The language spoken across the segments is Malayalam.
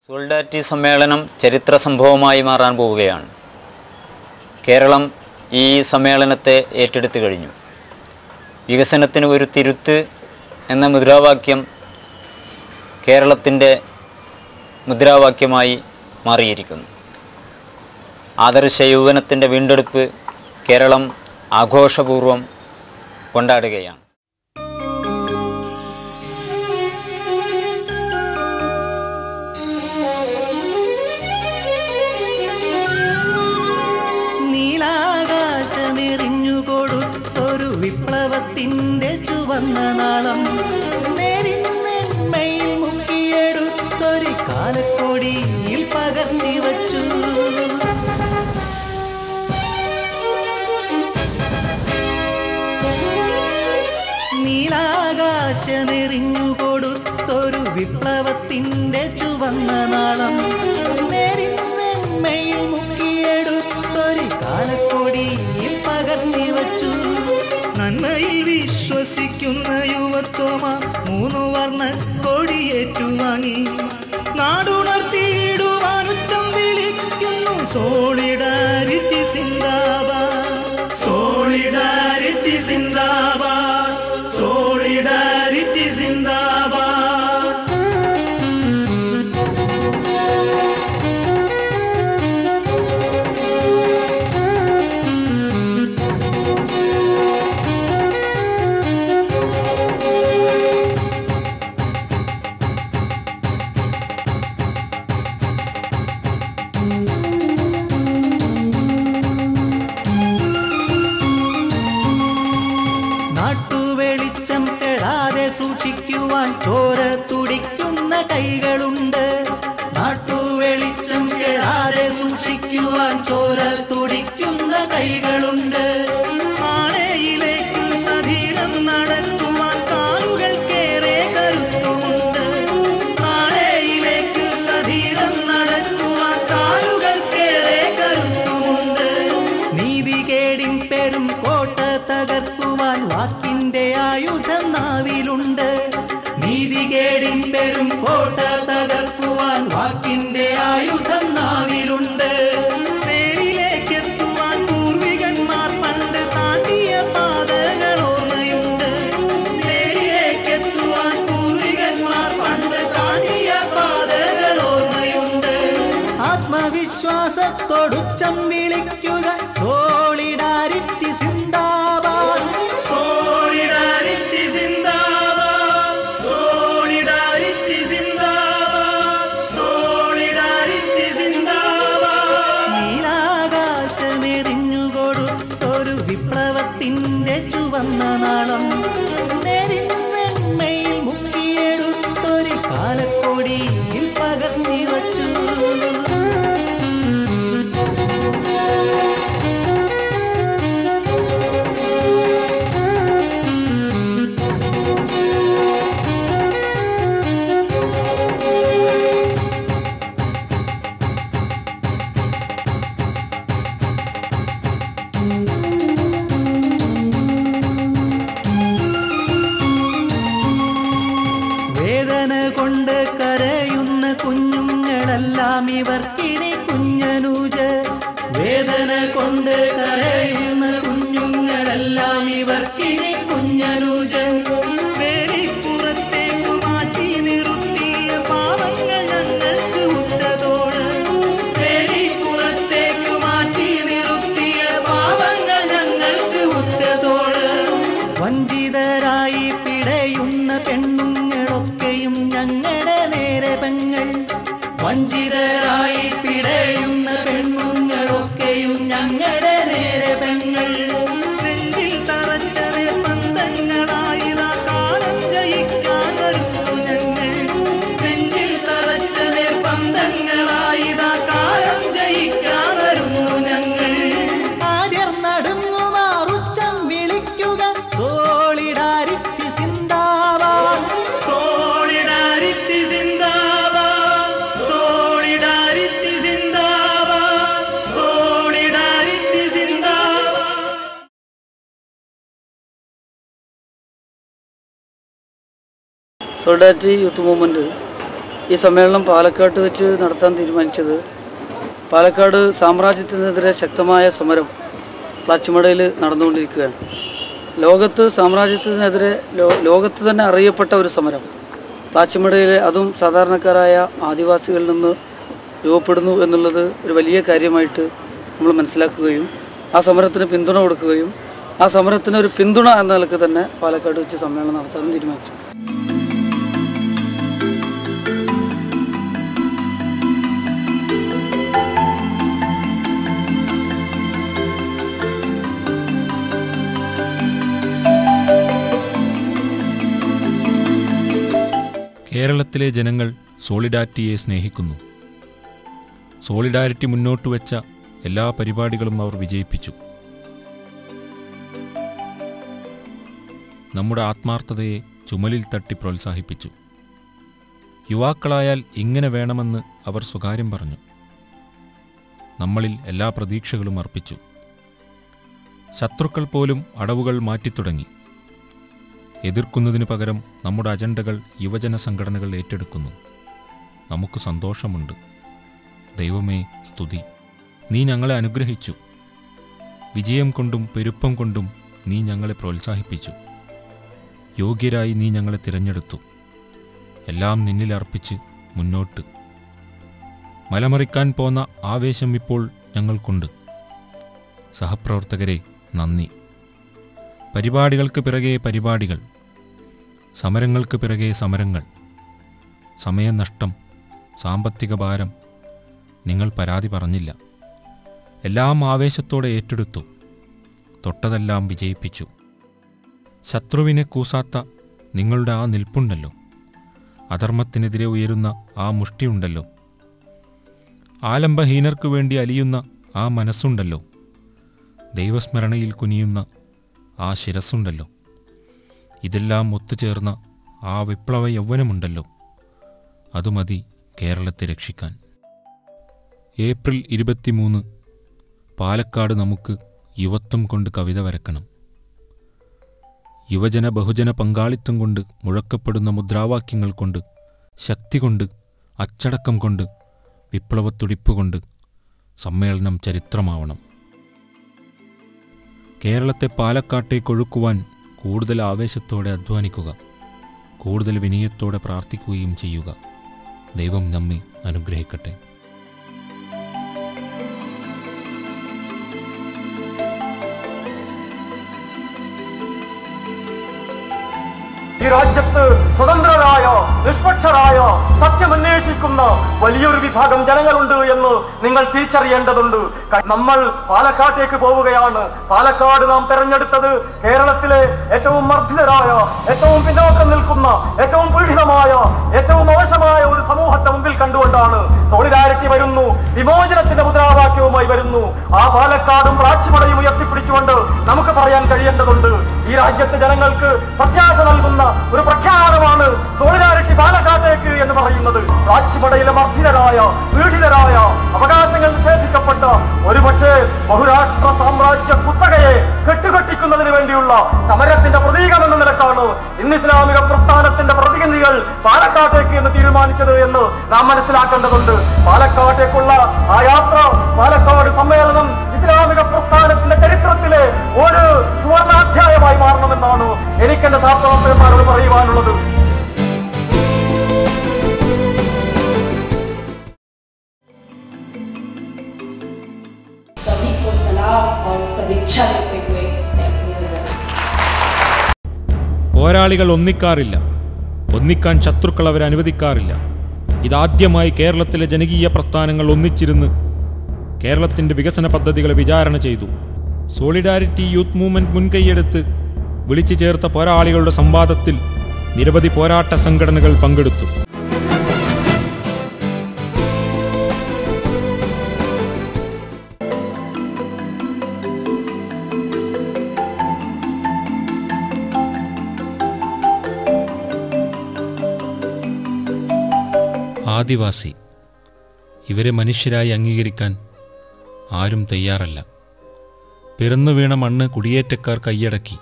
സോളിഡാരിറ്റി സമ്മേളനം ചരിത്ര സംഭവമായി മാറാൻ പോവുകയാണ്. കേരളം ഈ സമ്മേളനത്തെ ഏറ്റെടുത്തു കഴിഞ്ഞു. വികസനത്തിന് ഒരു തിരുത്ത് എന്ന മുദ്രാവാക്യം കേരളത്തിൻ്റെ മുദ്രാവാക്യമായി മാറിയിരിക്കുന്നു. ആദർശ യൗവനത്തിൻ്റെ വീണ്ടെടുപ്പ് കേരളം ആഘോഷപൂർവം കൊണ്ടാടുകയാണ്. നീലാകാശമെറിഞ്ഞുകൊടുത്തൊരു വിപ്ലവത്തിൻ്റെ ചുവന്ന നാളം, നേരിന്മയിൽ മുക്കിയെടുത്തൊരു കാലക്കൊടിയിൽ പകർത്തി വച്ചു. നീലാകാശമെറിഞ്ഞുകൊടുത്തൊരു വിപ്ലവത്തിൻ്റെ ചുവന്ന നാളം, നേരിന്മയിൽ മുക്കിയെടുത്തൊരു കാലക്കൊടിയിൽ പകർത്തി വച്ചു. നന്മയിൽ വിശ്വസിക്കുന്ന യുവത്വമാ മൂന്നു വർണ്ണ കൊടിയേറ്റുവാങ്ങി നാടുണർത്തിയിടുവാൻ ഉച്ചം വിളിക്കുന്നു. സോളിഡാരിറ്റി സിന്ദാബാദ്, സോളിഡാരിറ്റി സിന്ദാബാദ്, സോളിഡാരിറ്റി സിന്ദാബാദ്. നാട്ടുവെളിച്ചം കെടാതെ സൂക്ഷിക്കുവാൻ ചോര തുടിക്കുന്ന കൈകളുണ്ട്. നാട്ടുവെളിച്ചം കെടാതെ സൂക്ഷിക്കുവാൻ ചോര തുടിക്കുന്ന കൈകളുണ്ട്. ആണയിലേക്ക് സധീരം നടക്കുവാൻ കാലുകൾക്കേറെ കരുത്തുമുണ്ട്. ആണയിലേക്ക് സധീരം നടക്കുവാൻ കാലുകൾക്കേറെ കരുത്തുമുണ്ട്. നീതികേടിൻ പെരും കോട്ട തകർക്കുവാൻ വാക്കിന്റെ ആയുധം നാവിലുണ്ട്. നീതികേടിൻ പെരും കോട്ട തകർക്കുവാൻ വാക്കിന്റെ ആയുധം നാവിലുണ്ട്. നേരിലേക്കെത്തുവാൻ പൂർവികന്മാർ പണ്ട് താണ്ടിയ പാതകൾ ഓർമ്മയുണ്ട്. നേരിലേക്കെത്തുവാൻ പൂർവികന്മാർ പണ്ട് താണ്ടിയ പാതകൾ ഓർമ്മയുണ്ട്. ആത്മവിശ്വാസത്തോടുച്ചം വിളിക്കുക സോളിഡാരിറ്റി സിന്ദാബാദ്, സോളിഡാരിറ്റി സിന്ദാബാദ്, സോളിഡാരിറ്റി സിന്ദാബാദ്, സോളിഡാരിറ്റി സിന്ദാബാദ്. നീലാകാശമെറിഞ്ഞുകൊടുത്തൊരു വിപ്ലവത്തിൻ്റെ ചുവന്ന നാളം, നേരിന്മയിൽ മുക്കിയെടുത്തൊരു കാലക്കൊടിയിൽ പകർത്തി വച്ചു. വേദന കൊണ്ട് കരയുന്ന കുഞ്ഞുങ്ങളെല്ലാം ഇവർക്കിനി കുഞ്ഞനൂജ്. വേദന കൊണ്ട് കരയുന്ന കുഞ്ഞുങ്ങളെല്ലാം ഇവർക്കിനി കുഞ്ഞനൂജ്. വേലിപ്പുറത്തേക്കു മാറ്റി നിർത്തിയ പാവങ്ങൾ ഞങ്ങൾക്ക് ഉറ്റതോട്. വേലിപ്പുറത്തേക്കു മാറ്റി നിർത്തിയ പാവങ്ങൾ ഞങ്ങൾക്ക് ഉറ്റതോട്. വഞ്ചിതരായി പിടയുന്ന പെണ്ണുങ്ങളൊക്കെയും ഞങ്ങളുടെ നേരെ പെങ്ങൾ. വഞ്ചിതരായി പിടയുന്ന പെണ്ണുങ്ങളൊക്കെയും ഞങ്ങളുടെ നേരെ പെങ്ങൾ. നെഞ്ചിൽ തറച്ചത് പന്തങ്ങളായി കാലം ജയിക്കാൻ വരുന്നു ഞങ്ങൾ. നെഞ്ചിൽ തറച്ചത് പന്തങ്ങളായി കാലം ജയിക്കാൻ വരുന്നു ഞങ്ങൾ. ആദ്യം നടുങ്ങുമാറുച്ചം വിളിക്കുക സോളിഡാരിറ്റി സിന്ദാബാദ്, സോളിഡാരിറ്റി സിന്ദാബാദ്, സോളിഡാരിറ്റി സിന്ദാബാദ്, സോളിഡാരിറ്റി സിന്ദാബാദ്. സോളിഡാരിറ്റി യൂത്ത് മൂവ്മെൻറ്റ് ഈ സമ്മേളനം പാലക്കാട്ട് വെച്ച് നടത്താൻ തീരുമാനിച്ചത് പാലക്കാട് സാമ്രാജ്യത്തിനെതിരെ ശക്തമായ സമരം പ്ലാച്ചിമടയിൽ നടന്നുകൊണ്ടിരിക്കുകയാണ്. ലോകത്ത് സാമ്രാജ്യത്തിനെതിരെ ലോകത്ത് തന്നെ അറിയപ്പെട്ട ഒരു സമരം പ്ലാച്ചിമടയിലെ അതും സാധാരണക്കാരായ ആദിവാസികളിൽ നിന്ന് രൂപപ്പെടുന്നു എന്നുള്ളത് ഒരു വലിയ കാര്യമായിട്ട് നമ്മൾ മനസ്സിലാക്കുകയും ആ സമരത്തിന് പിന്തുണ കൊടുക്കുകയും ആ സമരത്തിന് ഒരു പിന്തുണ എന്ന നിലക്ക് തന്നെ പാലക്കാട് വെച്ച് സമ്മേളനം നടത്താനും തീരുമാനിച്ചു. കേരളത്തിലെ ജനങ്ങൾ സോളിഡാരിറ്റിയെ സ്നേഹിക്കുന്നു. സോളിഡാരിറ്റി മുന്നോട്ട് വെച്ച എല്ലാ പരിപാടികളും അവർ വിജയിപ്പിച്ചു. നമ്മുടെ ആത്മാർത്ഥതയെ ചുമലിൽ തട്ടി പ്രോത്സാഹിപ്പിച്ചു. യുവാക്കളായാൽ ഇങ്ങനെ വേണമെന്ന് അവർ സ്വകാര്യം പറഞ്ഞു. നമ്മളിൽ എല്ലാ പ്രതീക്ഷകളും അർപ്പിച്ചു. ശത്രുക്കൾ പോലും അടവുകൾ മാറ്റിത്തുടങ്ങി. എതിർക്കുന്നതിനു പകരം നമ്മുടെ അജണ്ടകൾ യുവജന സംഘടനകൾ ഏറ്റെടുക്കുന്നു. നമുക്ക് സന്തോഷമുണ്ട്. ദൈവമേ സ്തുതി. നീ ഞങ്ങളെ അനുഗ്രഹിച്ചു. വിജയം കൊണ്ടും പെരുപ്പം കൊണ്ടും നീ ഞങ്ങളെ പ്രോത്സാഹിപ്പിച്ചു. യോഗ്യരായി നീ ഞങ്ങളെ തിരഞ്ഞെടുത്തു. എല്ലാം നിന്നിൽ അർപ്പിച്ച് മുന്നോട്ട്. മലമറിക്കാൻ പോന്ന ആവേശം ഇപ്പോൾ ഞങ്ങൾക്കുണ്ട്. സഹപ്രവർത്തകരെ നന്ദി. പരിപാടികൾക്ക് പിറകെ പരിപാടികൾ, സമരങ്ങൾക്ക് പിറകെ സമരങ്ങൾ, സമയനഷ്ടം, സാമ്പത്തിക ഭാരം. നിങ്ങൾ പരാതി പറഞ്ഞില്ല. എല്ലാം ആവേശത്തോടെ ഏറ്റെടുത്തു. തൊട്ടതെല്ലാം വിജയിപ്പിച്ചു. ശത്രുവിനെ കൂസാത്ത നിങ്ങളുടെ ആ നിൽപ്പുണ്ടല്ലോ, അധർമ്മത്തിനെതിരെ ഉയരുന്ന ആ മുഷ്ടിയുണ്ടല്ലോ, ആലംബഹീനർക്കു വേണ്ടി അലിയുന്ന ആ മനസ്സുണ്ടല്ലോ, ദൈവസ്മരണയിൽ കുനിയുന്ന ആ ശിരസ്സുണ്ടല്ലോ, ഇതെല്ലാം ഒത്തുചേർന്ന ആ വിപ്ലവ യൗവനമുണ്ടല്ലോ, അതുമതി കേരളത്തെ രക്ഷിക്കാൻ. ഏപ്രിൽ 23 പാലക്കാട് നമുക്ക് യുവത്വം കൊണ്ട് കവിത വരക്കണം. യുവജന ബഹുജന പങ്കാളിത്തം കൊണ്ട് മുഴക്കപ്പെടുന്ന മുദ്രാവാക്യങ്ങൾ കൊണ്ട്, ശക്തി കൊണ്ട്, അച്ചടക്കം കൊണ്ട്, വിപ്ലവത്തുടിപ്പ് കൊണ്ട് സമ്മേളനം ചരിത്രമാവണം. കേരളത്തെ പാലക്കാട്ടേക്കൊഴുക്കുവാൻ കൂടുതൽ ആവേശത്തോടെ അധ്വാനിക്കുക, കൂടുതൽ വിനയത്തോടെ പ്രാർത്ഥിക്കുകയും ചെയ്യുക. ദൈവം നമ്മെ അനുഗ്രഹിക്കട്ടെ. ഈ രാജ്യത്ത് സ്വതന്ത്രരായ നിഷ്പക്ഷരായ സത്യമന്വേഷിക്കുന്ന വലിയൊരു വിഭാഗം ജനങ്ങളുണ്ട് എന്ന് നിങ്ങൾ തിരിച്ചറിയേണ്ടതുണ്ട്. നമ്മൾ പാലക്കാട്ടേക്ക് പോവുകയാണ്. പാലക്കാട് നാം തെരഞ്ഞെടുത്തത് കേരളത്തിലെ ഏറ്റവും മർദ്ദിതരായ, ഏറ്റവും പിന്നോക്കം നിൽക്കുന്ന, ഏറ്റവും പീഡിതമായ, ഏറ്റവും മോശമായ ഒരു സമൂഹത്തെ മുമ്പിൽ കണ്ടുകൊണ്ടാണ്. സോളിഡാരിറ്റി വരുന്നു, വിമോചനത്തിന്റെ മുദ്രാവാക്യവുമായി വരുന്നു. ആ പാലക്കാടും പ്ലാച്ചിമടയും ഉയർത്തിപ്പിടിച്ചുകൊണ്ട് നമുക്ക് പറയാൻ കഴിയേണ്ടതുണ്ട്. ഈ രാജ്യത്തെ ജനങ്ങൾക്ക് പ്രത്യാശ നൽകുന്ന ഒരു പ്രഖ്യാപനമാണ് സോളിഡാരിറ്റി പാലക്കാട്ടേക്ക് എന്ന് പറയുന്നത്. പ്ലാച്ചിമടയിലെ മർദ്ദിതരായ, പീഡിതരായ, അവകാശങ്ങൾ നിഷേധിക്കപ്പെട്ട ഒരുപക്ഷെ ബഹുരാഷ്ട്ര സാമ്രാജ്യ കുത്തകയെ കെട്ടുകെട്ടിക്കുന്നതിന് വേണ്ടിയുള്ള സമരത്തിന്റെ പ്രതീകമെന്ന നിലക്കാണ് ഇന്ന് ഇസ്ലാമിക പ്രസ്ഥാനത്തിന്റെ പ്രതിനിധികൾ പാലക്കാട്ടേക്ക് എന്ന് തീരുമാനിച്ചത് എന്ന് നാം മനസ്സിലാക്കേണ്ടതുണ്ട്. പാലക്കാട്ടേക്കുള്ള ആ യാത്ര, പാലക്കാട് സമ്മേളനം ഇസ്ലാമിക പ്രസ്ഥാനത്തിന്റെ ചരിത്രത്തിലെ ഒരു സുവർണാധ്യായമായി മാറണമെന്നാണ് എനിക്കെന്റെ സഹപ്രവർത്തകന്മാരോട് പറയുവാനുള്ളത്. പോരാളികൾ ഒന്നിക്കാറില്ല, ഒന്നിക്കാൻ ശത്രുക്കൾ അവരെ അനുവദിക്കാറില്ല. ഇതാദ്യമായി കേരളത്തിലെ ജനകീയ പ്രസ്ഥാനങ്ങൾ ഒന്നിച്ചിരുന്ന് കേരളത്തിൻ്റെ വികസന പദ്ധതികളെ വിചാരണ ചെയ്തു. സോളിഡാരിറ്റി യൂത്ത് മൂവ്മെന്റ് മുൻകൈയെടുത്ത് വിളിച്ചു ചേർത്ത പോരാളികളുടെ സംവാദത്തിൽ നിരവധി പോരാട്ട സംഘടനകൾ പങ്കെടുത്തു. ആദിവാസി, ഇവരെ മനുഷ്യരായി അംഗീകരിക്കാൻ ആരും തയ്യാറല്ല. പിറന്നു വീണ മണ്ണ് കുടിയേറ്റക്കാർ കൈയടക്കി.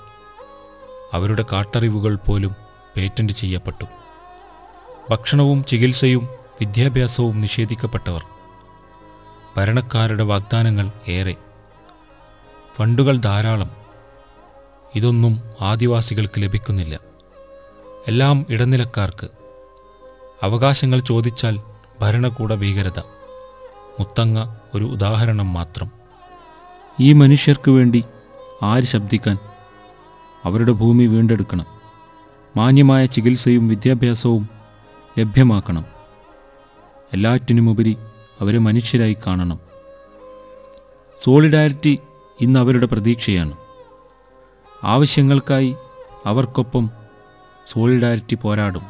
അവരുടെ കാട്ടറിവുകൾ പോലും പേറ്റന്റ് ചെയ്യപ്പെട്ടു. ഭക്ഷണവും ചികിത്സയും വിദ്യാഭ്യാസവും നിഷേധിക്കപ്പെട്ടവർ. ഭരണക്കാരുടെ വാഗ്ദാനങ്ങൾ ഏറെ, ഫണ്ടുകൾ ധാരാളം. ഇതൊന്നും ആദിവാസികൾക്ക് ലഭിക്കുന്നില്ല. എല്ലാം ഇടനിലക്കാർക്ക്. അവകാശങ്ങൾ ചോദിച്ചാൽ ഭരണകൂട ഭീകരത. മുത്തങ്ങ ഒരു ഉദാഹരണം മാത്രം. ഈ മനുഷ്യർക്ക് വേണ്ടി ആര് ശബ്ദിക്കാൻ? അവരുടെ ഭൂമി വീണ്ടെടുക്കണം. മാന്യമായ ചികിത്സയും വിദ്യാഭ്യാസവും ലഭ്യമാക്കണം. എല്ലാറ്റിനുമുപരി അവരെ മനുഷ്യരായി കാണണം. സോളിഡാരിറ്റി ഇന്ന് അവരുടെ പ്രതീക്ഷയാണ്. ആവശ്യങ്ങൾക്കായി അവർക്കൊപ്പം സോളിഡാരിറ്റി പോരാടും.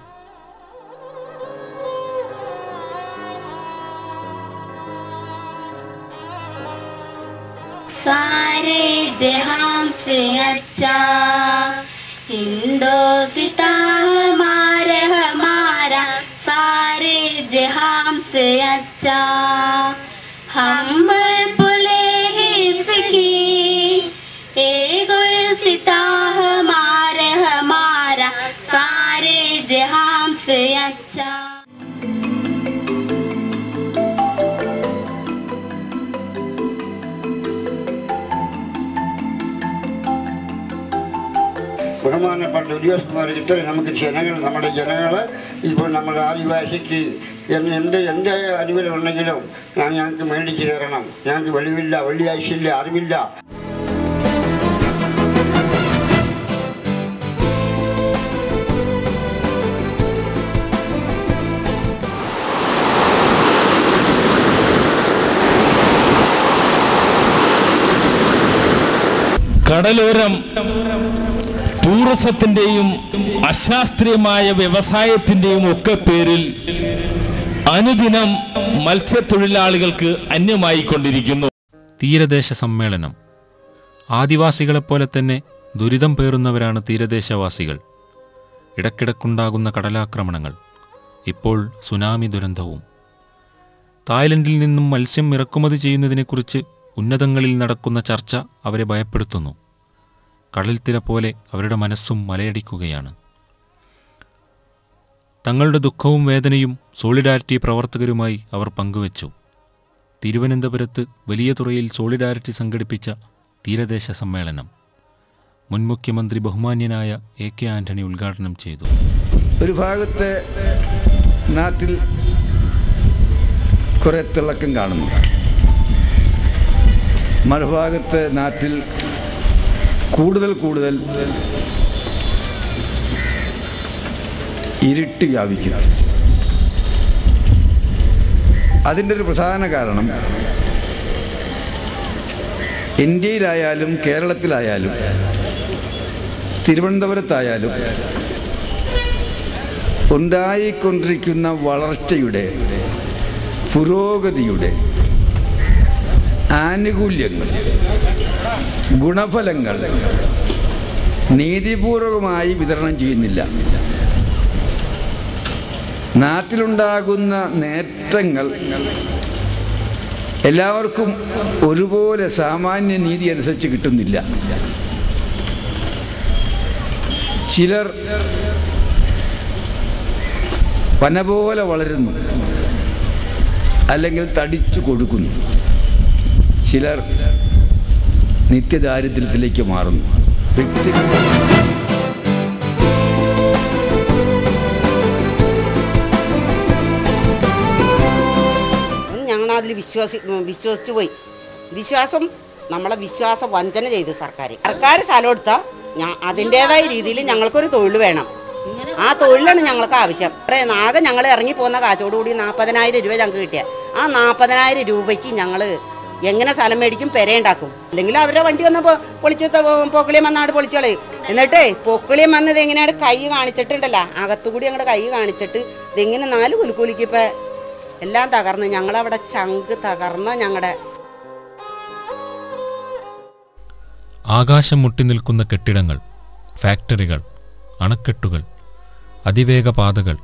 सारे जहां से अच्छा हिंदोसिता हमारा सारे जहां से अच्छा हम बुले इसकी गुलसिता हमारा सारे जहां से अच्छा. ബഹുമാനപ്പെട്ട ഉദ്യോഗസ്ഥന്മാർ ഇത്രയും നമുക്ക് നമ്മുടെ ജനങ്ങൾ ഇപ്പോൾ നമ്മുടെ ആദിവാസിക്ക് എന്ത് അനുകൂലം ഉണ്ടെങ്കിലും ഞങ്ങൾക്ക് മേടിച്ചു തരണം. ഞങ്ങൾക്ക് വെളിവില്ല, വെള്ളിയാഴ്ചയില്ല, അറിവില്ല. കടലോരം ടൂറിസത്തിന്റെയും അശാസ്ത്രീയമായ വ്യവസായത്തിന്റെയും ഒക്കെ പേരിൽ അനുദിനം മത്സ്യത്തൊഴിലാളികൾക്ക് അന്യമായിക്കൊണ്ടിരിക്കുന്നു. തീരദേശ സമ്മേളനം. ആദിവാസികളെപ്പോലെ തന്നെ ദുരിതം പേറുന്നവരാണ് തീരദേശവാസികൾ. ഇടയ്ക്കിടക്കുണ്ടാകുന്ന കടലാക്രമണങ്ങൾ, ഇപ്പോൾ സുനാമി ദുരന്തവും. തായ്ലൻഡിൽ നിന്നും മത്സ്യം ഇറക്കുമതി ചെയ്യുന്നതിനെക്കുറിച്ച് ഉന്നതങ്ങളിൽ നടക്കുന്ന ചർച്ച അവരെ ഭയപ്പെടുത്തുന്നു. കടൽത്തിര പോലെ അവരുടെ മനസ്സും മലയടിക്കുകയാണ്. തങ്ങളുടെ ദുഃഖവും വേദനയും സോളിഡാരിറ്റി പ്രവർത്തകരുമായി അവർ പങ്കുവച്ചു. തിരുവനന്തപുരത്ത് വലിയ തുറയിൽ സോളിഡാരിറ്റി സംഘടിപ്പിച്ച തീരദേശ സമ്മേളനം മുൻ മുഖ്യമന്ത്രി ബഹുമാന്യനായ AK ആന്റണി ഉദ്ഘാടനം ചെയ്തു. ഒരു ഭാഗത്തെ നാട്ടിൽ കുറെ തിളക്കം കാണുന്നു, മറുഭാഗത്തെ നാട്ടിൽ കൂടുതൽ ഇരുട്ട് വ്യാപിക്കുന്നു. അതിൻ്റെ ഒരു പ്രധാന കാരണം ഇന്ത്യയിലായാലും കേരളത്തിലായാലും തിരുവനന്തപുരത്തായാലും ഉണ്ടായിക്കൊണ്ടിരിക്കുന്ന വളർച്ചയുടെ, പുരോഗതിയുടെ ആനുകൂല്യങ്ങൾ, ഗുണഫലങ്ങൾ നീതിപൂർവമായി വിതരണം ചെയ്യുന്നില്ല. നാട്ടിലുണ്ടാകുന്ന നേട്ടങ്ങൾ എല്ലാവർക്കും ഒരുപോലെ സാമാന്യ നീതി അനുസരിച്ച് കിട്ടുന്നില്ല. ചിലർ പന പോലെ വളരുന്നു, അല്ലെങ്കിൽ തടിച്ചു കൊടുക്കുന്നു. ചിലർ നിത്യദാരിദ്ര്യത്തിലേക്ക് മാറുന്നു. ഞങ്ങളതിൽ വിശ്വസിച്ചു പോയി. വിശ്വാസം നമ്മളെ വിശ്വാസ വഞ്ചന ചെയ്തു സർക്കാർ സ്ഥലം എടുത്താൽ അതിൻ്റെതായ രീതിയിൽ ഞങ്ങൾക്കൊരു തൊഴിൽ വേണം. ആ തൊഴിലാണ് ഞങ്ങൾക്ക് ആവശ്യം. ആകെ ഞങ്ങൾ ഇറങ്ങിപ്പോകുന്ന കാശോടുകൂടി 40,000 രൂപ ഞങ്ങൾക്ക് കിട്ടിയ ആ 40,000 രൂപയ്ക്ക് ഞങ്ങൾ എങ്ങനെ സ്ഥലം മേടിക്കും, പെരയുണ്ടാക്കും? അല്ലെങ്കിൽ അവരുടെ വണ്ടി വന്ന് പൊളിച്ച് പൊക്കിളിയം വന്നാട് പൊളിച്ചോളയും. എന്നിട്ടേ പൊക്കിളിയം വന്നത് എങ്ങനെയാണ് കൈ കാണിച്ചിട്ടുണ്ടല്ലോ, അകത്തുകൂടി ഞങ്ങളുടെ കൈ കാണിച്ചിട്ട് ഇതെങ്ങനെ 4 കുലുക്കൂലിക്ക് ഇപ്പം എല്ലാം തകർന്ന് ഞങ്ങളവിടെ ചങ്ക് തകർന്ന ഞങ്ങളുടെ ആകാശം മുട്ടി നിൽക്കുന്ന കെട്ടിടങ്ങൾ, ഫാക്ടറികൾ, അണക്കെട്ടുകൾ, അതിവേഗ പാതകൾ,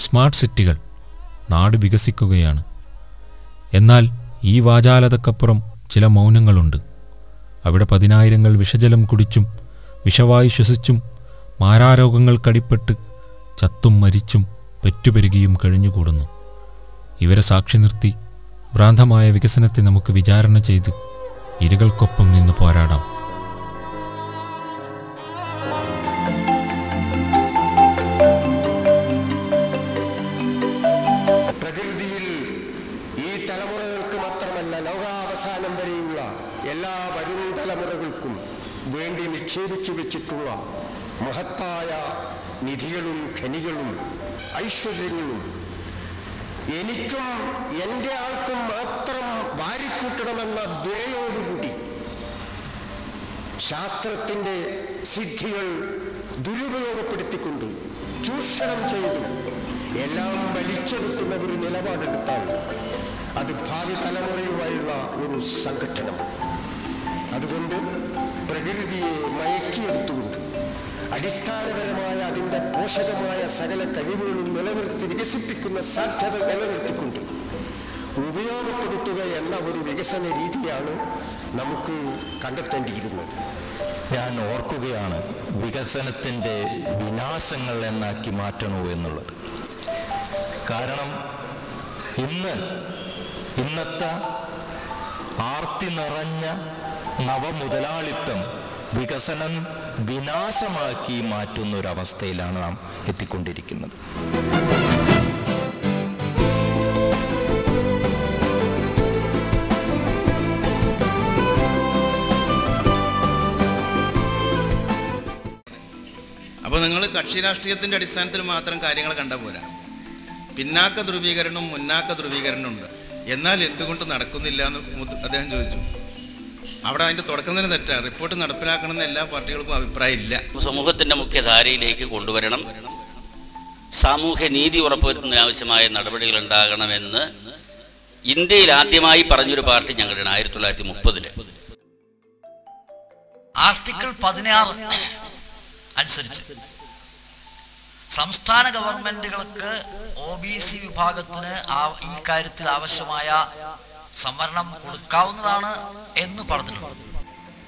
സ്മാർട്ട് സിറ്റികൾ. നാട് വികസിക്കുകയാണ്. എന്നാൽ ഈ വാചാലതക്കപ്പുറം ചില മൗനങ്ങളുണ്ട്. അവിടെ 10,000 വിഷജലം കുടിച്ചും വിഷവായു ശ്വസിച്ചും മാരാരോഗങ്ങൾക്കടിപ്പെട്ട് ചത്തും മരിച്ചും പെറ്റുപെരുകിയും കഴിഞ്ഞുകൂടുന്നു. ഇവരെ സാക്ഷി നിർത്തി ഭ്രാന്തമായ വികസനത്തെ നമുക്ക് വിചാരണ ചെയ്ത് ഇരകൾക്കൊപ്പം നിന്ന് പോരാടാം. പ്രകൃതിയിൽ ഈ തലമുറകൾക്ക് മാത്രമല്ല, ലോകാവസാനം വരെയുള്ള എല്ലാ വരും തലമുറകൾക്കും വേണ്ടി നിക്ഷേപിച്ചു വെച്ചിട്ടുള്ള മഹത്തായ നിധികളും ഖനികളും ഐശ്വര്യങ്ങളും എനിക്കും എൻ്റെ ആൾക്കും മാത്രം വാരിക്കൂട്ടണമെന്ന ദുരയോടുകൂടി ശാസ്ത്രത്തിൻ്റെ സിദ്ധികൾ ദുരുപയോഗപ്പെടുത്തിക്കൊണ്ട് ചൂഷണം ചെയ്ത് എല്ലാം വലിച്ചെടുക്കുന്ന ഒരു നിലപാടെടുത്താൽ അത് ഭാവി തലമുറയുമായുള്ള ഒരു സംഘട്ടനം. അതുകൊണ്ട് പ്രകൃതിയെ മയക്കിയെടുത്തുകൊണ്ട് അടിസ്ഥാനപരമായ അതിൻ്റെ പോഷകമായ സകല കഴിവുകളും നിലനിർത്തി വികസിപ്പിക്കുന്ന സാധ്യത നിലനിർത്തിക്കൊണ്ട് ഉപയോഗപ്പെടുത്തുക എന്ന ഒരു വികസന രീതിയാണ് നമുക്ക് കണ്ടെത്തേണ്ടിയിരുന്നത്. ഞാൻ ഓർക്കുകയാണ് വികസനത്തിൻ്റെ വിനാശങ്ങൾ എന്നാക്കി മാറ്റണോ എന്നുള്ളത്. കാരണം ഇന്നത്തെ ആർത്തി നിറഞ്ഞ നവമുതലാളിത്തം വികസനം വിനാശമാക്കി മാറ്റുന്ന ഒരവസ്ഥയിലാണ് നാം എത്തിക്കൊണ്ടിരിക്കുന്നത്. അപ്പോൾ നിങ്ങൾ കക്ഷി രാഷ്ട്രീയത്തിൻ്റെ അടിസ്ഥാനത്തിൽ മാത്രം കാര്യങ്ങൾ കണ്ടാൽ പോരാ. പിന്നാക്ക ധ്രുവീകരണവും മുന്നാക്ക ധ്രുവീകരണവും ഉണ്ട്. എന്നാൽ എന്തുകൊണ്ട് നടക്കുന്നില്ല എന്ന് അദ്ദേഹം ചോദിച്ചു. അവിടെ അതിൻ്റെ തുടക്കം തന്നെ തെറ്റാണ്. റിപ്പോർട്ട് നടപ്പിലാക്കണമെന്ന് എല്ലാ പാർട്ടികൾക്കും അഭിപ്രായമില്ല. സമൂഹത്തിൻ്റെ മുഖ്യധാരയിലേക്ക് കൊണ്ടുവരണം, സാമൂഹ്യ നീതി ഉറപ്പുവരുത്തുന്നതിനാവശ്യമായ നടപടികൾ ഉണ്ടാകണമെന്ന് ഇന്ത്യയിൽ ആദ്യമായി പറഞ്ഞൊരു പാർട്ടി ഞങ്ങളുടെ 1930 ആർട്ടിക്കിൾ 16 അനുസരിച്ച് സംസ്ഥാന ഗവൺമെന്റുകൾക്ക് OBC വിഭാഗത്തിന് ഈ കാര്യത്തിൽ ആവശ്യമായ സംവരണം കൊടുക്കാവുന്നതാണ് എന്ന് പറഞ്ഞിട്ടുണ്ട്.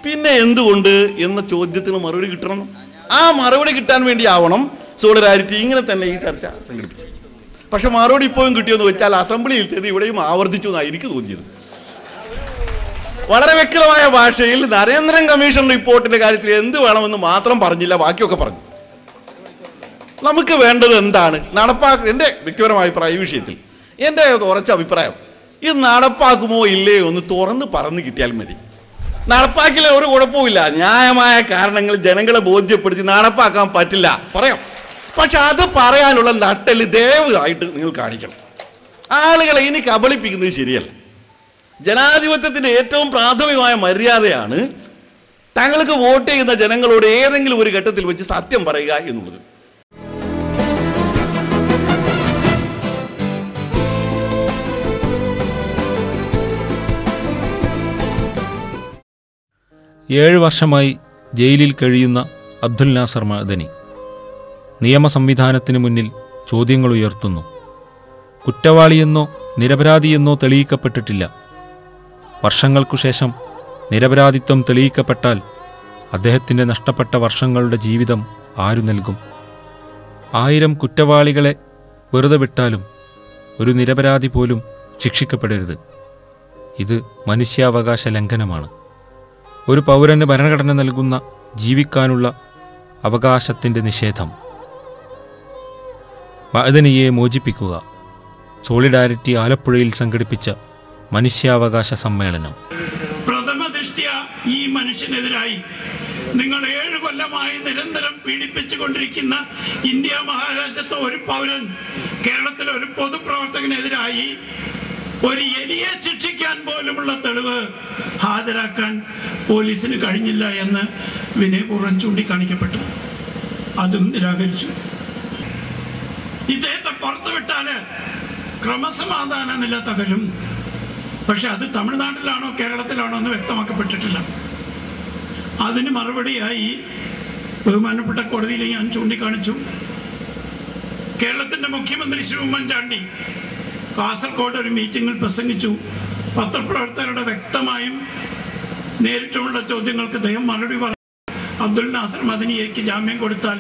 പിന്നെ എന്തുകൊണ്ട് എന്ന ചോദ്യത്തിന് മറുപടി കിട്ടണം. ആ മറുപടി കിട്ടാൻ വേണ്ടി ആവണം സോളിഡാരിറ്റി ഇങ്ങനെ തന്നെ ഈ ചർച്ച സംഘടിപ്പിച്ചത്. പക്ഷെ മറുപടി ഇപ്പോഴും കിട്ടിയെന്ന് വെച്ചാൽ അസംബ്ലിയിലത്തേത് ഇവിടെയും ആവർത്തിച്ചു എന്നാണ് എനിക്ക് തോന്നിയത്. വളരെ വ്യക്തമായ ഭാഷയിൽ നരേന്ദ്രൻ കമ്മീഷൻ റിപ്പോർട്ടിന്റെ കാര്യത്തിൽ എന്ത് വേണമെന്ന് മാത്രം പറഞ്ഞില്ല, ബാക്കിയൊക്കെ പറഞ്ഞു. നമുക്ക് വേണ്ടത് എന്താണ് എൻ്റെ വ്യക്തിപരമായ അഭിപ്രായം ഈ വിഷയത്തിൽ എൻ്റെ ഉറച്ച അഭിപ്രായം, ഇത് നടപ്പാക്കുമോ ഇല്ലയോ ഒന്ന് തുറന്ന് പറഞ്ഞു കിട്ടിയാൽ മതി. നടപ്പാക്കില്ല ഒരു കുഴപ്പമില്ല. ന്യായമായ കാരണങ്ങൾ ജനങ്ങളെ ബോധ്യപ്പെടുത്തി നടപ്പാക്കാൻ പറ്റില്ല പറയാം. പക്ഷെ അത് പറയാനുള്ള നട്ടല് ദയവായിട്ട് നിങ്ങൾ കാണിക്കണം. ആളുകളെ ഇനി കബളിപ്പിക്കുന്നത് ശരിയല്ല. ജനാധിപത്യത്തിൻ്റെ ഏറ്റവും പ്രാഥമികമായ മര്യാദയാണ് തങ്ങൾക്ക് വോട്ട് ചെയ്യുന്ന ജനങ്ങളോട് ഏതെങ്കിലും ഒരു ഘട്ടത്തിൽ വെച്ച് സത്യം പറയുക എന്നുള്ളത്. ഏഴ് വർഷമായി ജയിലിൽ കഴിയുന്ന അബ്ദുൽ നാസർ മഅദനി നിയമ സംവിധാനത്തിന് മുന്നിൽ ചോദ്യങ്ങൾ ഉയർത്തുന്നു. കുറ്റവാളിയെന്നോ നിരപരാധിയെന്നോ തെളിയിക്കപ്പെട്ടിട്ടില്ല. വർഷങ്ങൾക്കു ശേഷം നിരപരാധിത്വം തെളിയിക്കപ്പെട്ടാൽ അദ്ദേഹത്തിൻ്റെ നഷ്ടപ്പെട്ട വർഷങ്ങളുടെ ജീവിതം ആരു നൽകും? 1000 കുറ്റവാളികളെ വെറുതെ വിട്ടാലും ഒരു നിരപരാധി പോലും ശിക്ഷിക്കപ്പെടരുത്. ഇത് മനുഷ്യാവകാശ ലംഘനമാണ്. ഒരു പൗരന് ഭരണഘടന നൽകുന്ന ജീവിക്കാനുള്ള അവകാശത്തിൻ്റെ നിഷേധം. മഅദനിയെ മോചിപ്പിക്കുക. സോളിഡാരിറ്റി ആലപ്പുഴയിൽ സംഘടിപ്പിച്ച മനുഷ്യാവകാശ സമ്മേളനം. പ്രഥമ ദൃഷ്ട്യ ഈ മനുഷ്യനെതിരായി നിങ്ങൾ 7 കൊല്ലമായി നിരന്തരം പീഡിപ്പിച്ചുകൊണ്ടിരിക്കുന്ന ഇന്ത്യ മഹാരാജ്യത്തെ ഒരു പൗരൻ, കേരളത്തിലെ ഒരു പൊതുപ്രവർത്തകനെതിരായി ഒരു എലിയെ ശിക്ഷിക്കാൻ പോലുമുള്ള തെളിവ് ഹാജരാക്കാൻ പോലീസിന് കഴിഞ്ഞില്ല എന്ന് വിനയപൂർവ്വം ചൂണ്ടിക്കാണിക്കപ്പെട്ടു. അതും നിരാകരിച്ചു. ഇദ്ദേഹത്തെ പുറത്തുവിട്ടാല് ക്രമസമാധാന നില തകരും. പക്ഷെ അത് തമിഴ്നാട്ടിലാണോ കേരളത്തിലാണോ എന്ന് വ്യക്തമാക്കപ്പെട്ടിട്ടില്ല. അതിന് മറുപടിയായി ബഹുമാനപ്പെട്ട കോടതിയിൽ ഞാൻ ചൂണ്ടിക്കാണിച്ചു. കേരളത്തിന്റെ മുഖ്യമന്ത്രി ശ്രീ ഉമ്മൻചാണ്ടി കാസർഗോഡ് ഒരു മീറ്റിംഗിൽ പ്രസംഗിച്ചു. പത്രപ്രവർത്തകരുടെ വ്യക്തമായും നേരിട്ടുള്ള ചോദ്യങ്ങൾക്ക് അദ്ദേഹം മറുപടി പറഞ്ഞു. അബ്ദുൽ നാസർ മദനിയേക്ക് ജാമ്യം കൊടുത്താൽ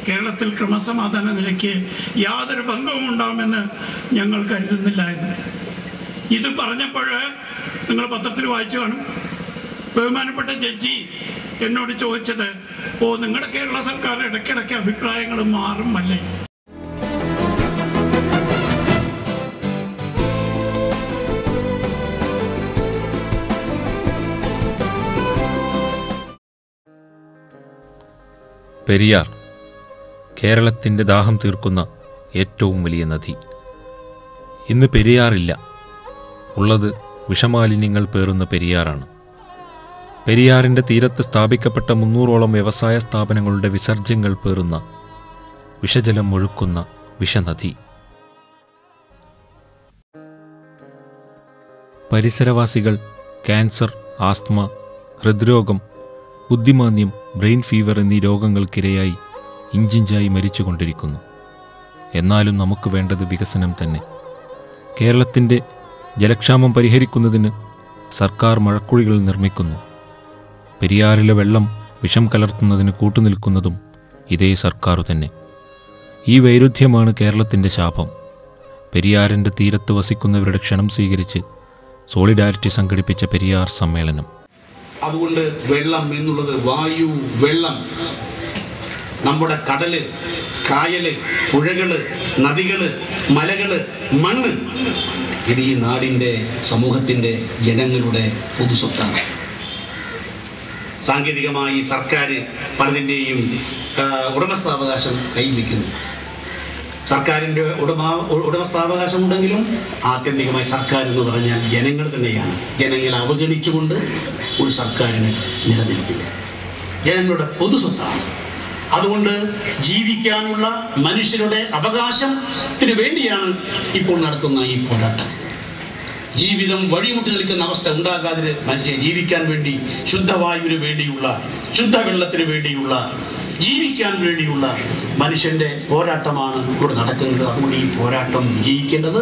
കേരളത്തിൽ ക്രമസമാധാന നിലയ്ക്ക് യാതൊരു ഭംഗവും ഉണ്ടാവുമെന്ന് ഞങ്ങൾ കരുതുന്നില്ലായിരുന്നു. ഇത് പറഞ്ഞപ്പോൾ നിങ്ങൾ പത്രത്തിൽ വായിച്ചു കാണും, ബഹുമാനപ്പെട്ട ജഡ്ജി എന്നോട് ചോദിച്ചത്, നിങ്ങളുടെ കേരള സർക്കാർ ഇടയ്ക്കിടയ്ക്ക് അഭിപ്രായങ്ങൾ മാറും അല്ലേ? പെരിയാർ കേരളത്തിൻ്റെ ദാഹം തീർക്കുന്ന ഏറ്റവും വലിയ നദി. ഇന്ന് പെരിയാറില്ല, ഉള്ളത് വിഷമാലിന്യങ്ങൾ പേറുന്ന പെരിയാറാണ്. പെരിയാറിൻ്റെ തീരത്ത് സ്ഥാപിക്കപ്പെട്ട 300ഓളം വ്യവസായ സ്ഥാപനങ്ങളുടെ വിസർജ്യങ്ങൾ പേറുന്ന വിഷജലം ഒഴുക്കുന്ന വിഷനദി. പരിസരവാസികൾ ക്യാൻസർ, ആസ്മ, ഹൃദ്രോഗം, ബുദ്ധിമാന്ദ്യം, ബ്രെയിൻ ഫീവർ എന്നീ രോഗങ്ങൾക്കിരയായി ഇഞ്ചിഞ്ചായി മരിച്ചുകൊണ്ടിരിക്കുന്നു. എന്നാലും നമുക്ക് വേണ്ടത് വികസനം തന്നെ. കേരളത്തിൻ്റെ ജലക്ഷാമം പരിഹരിക്കുന്നതിന് സർക്കാർ മഴക്കുഴികൾ നിർമ്മിക്കുന്നു. പെരിയാറിലെ വെള്ളം വിഷം കലർത്തുന്നതിന് കൂട്ടുനിൽക്കുന്നതും ഇതേ സർക്കാർ തന്നെ. ഈ വൈരുദ്ധ്യമാണ് കേരളത്തിൻ്റെ ശാപം. പെരിയാറിൻ്റെ തീരത്ത് വസിക്കുന്നവരുടെ ക്ഷണം സ്വീകരിച്ച് സോളിഡാരിറ്റി സംഘടിപ്പിച്ച പെരിയാർ സമ്മേളനം. അതുകൊണ്ട് വെള്ളം എന്നുള്ളത് വായു, വെള്ളം, നമ്മുടെ കടല്, കായല്, പുഴകള്, നദികള്, മലകള്, മണ്ണ്, ഇത് ഈ നാടിൻ്റെ, സമൂഹത്തിൻ്റെ, ജനങ്ങളുടെ പൊതുസ്വത്താണ്. സാങ്കേതികമായി സർക്കാർ പലതിൻ്റെയും ഉടമസ്ഥാവകാശം കൈവയ്ക്കുന്നു. സർക്കാരിൻ്റെ ഉടമസ്ഥാവകാശം ഉണ്ടെങ്കിലും ആത്യന്തികമായി സർക്കാർ എന്ന് പറഞ്ഞാൽ ജനങ്ങൾ തന്നെയാണ്. ജനങ്ങളെ അവഗണിച്ചുകൊണ്ട് ഒരു സർക്കാരിന് നിലനിൽപ്പില്ല. ജനങ്ങളുടെ പൊതുസ്വത്താണ്. അതുകൊണ്ട് ജീവിക്കാനുള്ള മനുഷ്യരുടെ അവകാശത്തിന് വേണ്ടിയാണ് ഇപ്പോൾ നടത്തുന്ന ഈ പോരാട്ടം. ജീവിതം വഴിമുട്ടി നിൽക്കുന്ന അവസ്ഥ ഉണ്ടാകാതെ മനുഷ്യൻ ജീവിക്കാൻ വേണ്ടി, ശുദ്ധവായുവിന് വേണ്ടിയുള്ള, ശുദ്ധവെള്ളത്തിന് വേണ്ടിയുള്ള, ജീവിക്കാൻ വേണ്ടിയുള്ള മനുഷ്യന്റെ പോരാട്ടമാണ് ഇവിടെ നടക്കുന്നത്. അതുകൊണ്ട് ഈ പോരാട്ടം വിജയിക്കേണ്ടത്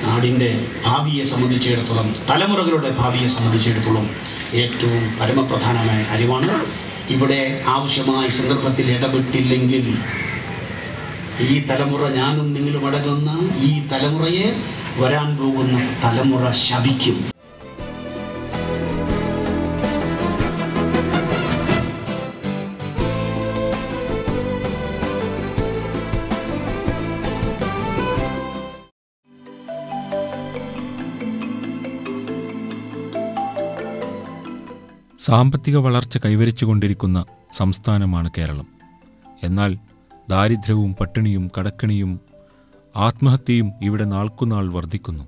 നാടിൻ്റെ ഭാവിയെ സംബന്ധിച്ചിടത്തോളം, തലമുറകളുടെ ഭാവിയെ സംബന്ധിച്ചിടത്തോളം ഏറ്റവും പരമപ്രധാനമായ കാര്യമാണ്. ഇവിടെ ആവശ്യമായ സന്ദർഭത്തിൽ ഇടപെട്ടില്ലെങ്കിൽ ഈ തലമുറ, ഞാനും നിങ്ങളും അടങ്ങുന്ന ഈ തലമുറയെ വരാൻ പോകുന്ന തലമുറ ശപിക്കും. സാമ്പത്തിക വളർച്ച കൈവരിച്ചുകൊണ്ടിരിക്കുന്ന സംസ്ഥാനമാണ് കേരളം. എന്നാൽ ദാരിദ്ര്യവും പട്ടിണിയും കടക്കണിയും ആത്മഹത്യയും ഇവിടെ നാൾക്കുനാൾ വർദ്ധിക്കുന്നു.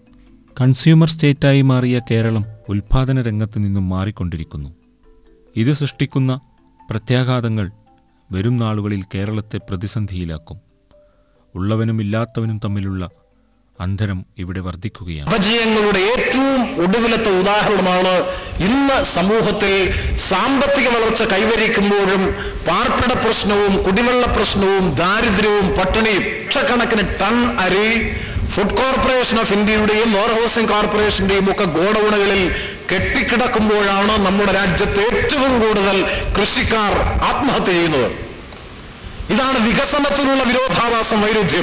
കൺസ്യൂമർ സ്റ്റേറ്റായി മാറിയ കേരളം ഉൽപ്പാദന രംഗത്ത് നിന്നും മാറിക്കൊണ്ടിരിക്കുന്നു. ഇത് സൃഷ്ടിക്കുന്ന പ്രത്യാഘാതങ്ങൾ വരും നാളുകളിൽ കേരളത്തെ പ്രതിസന്ധിയിലാക്കും. ഉള്ളവനും ഇല്ലാത്തവനും തമ്മിലുള്ള അന്തരം ഇവിടെ വർദ്ധിക്കുകയാണ്. അപജയങ്ങളുടെ ഏറ്റവും ഒടുവിലത്തെ ഉദാഹരണമാണ് ഇന്ന് സമൂഹത്തിൽ സാമ്പത്തിക വളർച്ച കൈവരിക്കുമ്പോഴും പാർപ്പിട പ്രശ്നവും, കുടിവെള്ള പ്രശ്നവും, ദാരിദ്ര്യവും, പട്ടിണിയും, ലക്ഷക്കണക്കിന് ടൺ അരി ഫുഡ് കോർപ്പറേഷൻ ഓഫ് ഇന്ത്യയുടെയും വെയർ ഹൗസിംഗ് കോർപ്പറേഷന്റെയും ഒക്കെ ഗോഡൌണുകളിൽ കെട്ടിക്കിടക്കുമ്പോഴാണ് നമ്മുടെ രാജ്യത്ത് ഏറ്റവും കൂടുതൽ കൃഷിക്കാർ ആത്മഹത്യ ചെയ്യുന്നത്. ഇതാണ് വികസനത്തിനുള്ള വിരോധാഭാസം, വൈരുദ്ധ്യം.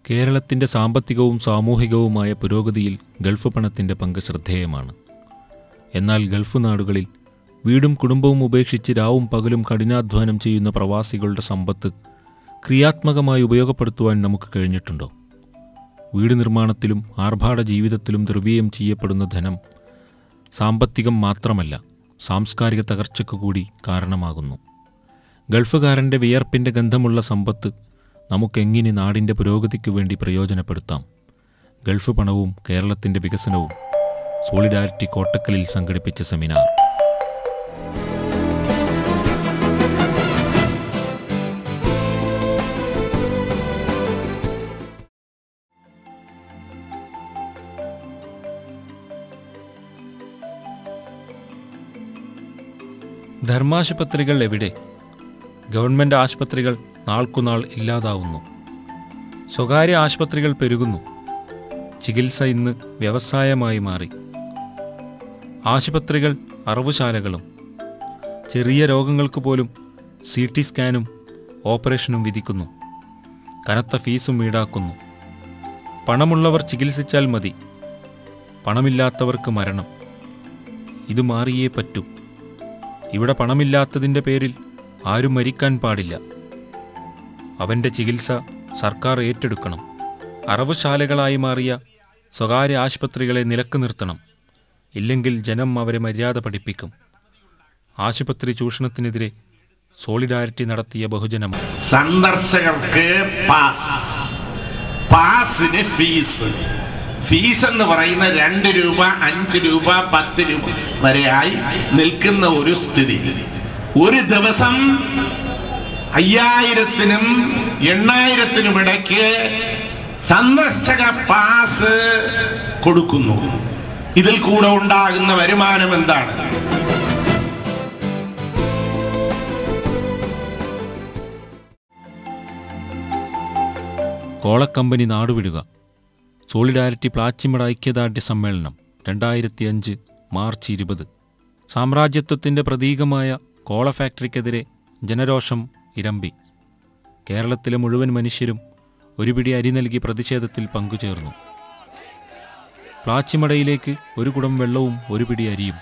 കേരളത്തിൻ്റെ സാമ്പത്തികവും സാമൂഹികവുമായ പുരോഗതിയിൽ ഗൾഫ് പണത്തിൻ്റെ പങ്ക് ശ്രദ്ധേയമാണ്. എന്നാൽ ഗൾഫ് നാടുകളിൽ വീടും കുടുംബവും ഉപേക്ഷിച്ച് രാവും പകലും കഠിനാധ്വാനം ചെയ്യുന്ന പ്രവാസികളുടെ സമ്പത്ത് ക്രിയാത്മകമായി ഉപയോഗപ്പെടുത്തുവാൻ നമുക്ക് കഴിഞ്ഞിട്ടുണ്ടോ? വീട് നിർമ്മാണത്തിലും ആർഭാട ജീവിതത്തിലും ദ്രവ്യം ചെയ്യപ്പെടുന്ന ധനം സാമ്പത്തികം മാത്രമല്ല, സാംസ്കാരിക തകർച്ചയ്ക്ക് കൂടി കാരണമാകുന്നു. ഗൾഫുകാരൻ്റെ വിയർപ്പിൻ്റെ ഗന്ധമുള്ള സമ്പത്ത് നമുക്കെങ്ങനെ നാടിൻ്റെ പുരോഗതിക്കു വേണ്ടി പ്രയോജനപ്പെടുത്താം? ഗൾഫ് പണവും കേരളത്തിൻ്റെ വികസനവും. സോളിഡാരിറ്റി കോട്ടക്കലിൽ സംഘടിപ്പിച്ച സെമിനാർ. ധർമാശുപത്രികൾ എവിടെ? ഗവൺമെൻറ് ആശുപത്രികൾ നാൾക്കുനാൾ ഇല്ലാതാവുന്നു. സ്വകാര്യ ആശുപത്രികൾ പെരുകുന്നു. ചികിത്സ ഇന്ന് വ്യവസായമായി മാറി. ആശുപത്രികൾ അറവുശാലകളും. ചെറിയ രോഗങ്ങൾക്ക് പോലും CT സ്കാനും ഓപ്പറേഷനും വിധിക്കുന്നു. കനത്ത ഫീസും ഈടാക്കുന്നു. പണമുള്ളവർ ചികിത്സിച്ചാൽ മതി, പണമില്ലാത്തവർക്ക് മരണം. ഇത് മാറിയേ പറ്റൂ. ഇവിടെ പണമില്ലാത്തതിൻ്റെ പേരിൽ ആരും മരിക്കാൻ പാടില്ല. അവൻ്റെ ചികിത്സ സർക്കാർ ഏറ്റെടുക്കണം. അറവുശാലകളായി മാറിയ സ്വകാര്യ ആശുപത്രികളെ നിലക്ക് നിർത്തണം. ഇല്ലെങ്കിൽ ജനം അവരെ മര്യാദ പഠിപ്പിക്കും. ആശുപത്രി ചൂഷണത്തിനെതിരെ സോളിഡാരിറ്റി നടത്തിയ ബഹുജനമാണ്. സന്ദർശകർക്ക് പാസിന് ഫീസ് എന്ന് പറയുന്ന 2 രൂപ 5 രൂപ 10 രൂപ വരെയായി നിൽക്കുന്ന ഒരു സ്ഥിതി. ഒരു ദിവസം 5000-നും 8000-നും ഇടയ്ക്ക് സന്ദർശക പാസ് കൊടുക്കുന്നു. ഇതിൽ കൂടെ ഉണ്ടാകുന്ന വരുമാനം എന്താണ്? കോളക്കമ്പനി നാടുവിടുക. സോളിഡാരിറ്റി പ്ലാച്ചിമട ഐക്യദാർഢ്യ സമ്മേളനം 2005 മാർച്ച് 20. സാമ്രാജ്യത്വത്തിൻ്റെ പ്രതീകമായ കോള ഫാക്ടറിക്കെതിരെ ജനരോഷം ഇരമ്പി. കേരളത്തിലെ മുഴുവൻ മനുഷ്യരും ഒരു പിടി അരി നൽകി പ്രതിഷേധത്തിൽ പങ്കുചേർന്നു. പ്ലാച്ചിമടയിലേക്ക് ഒരു കുടം വെള്ളവും ഒരു പിടി അരിയും.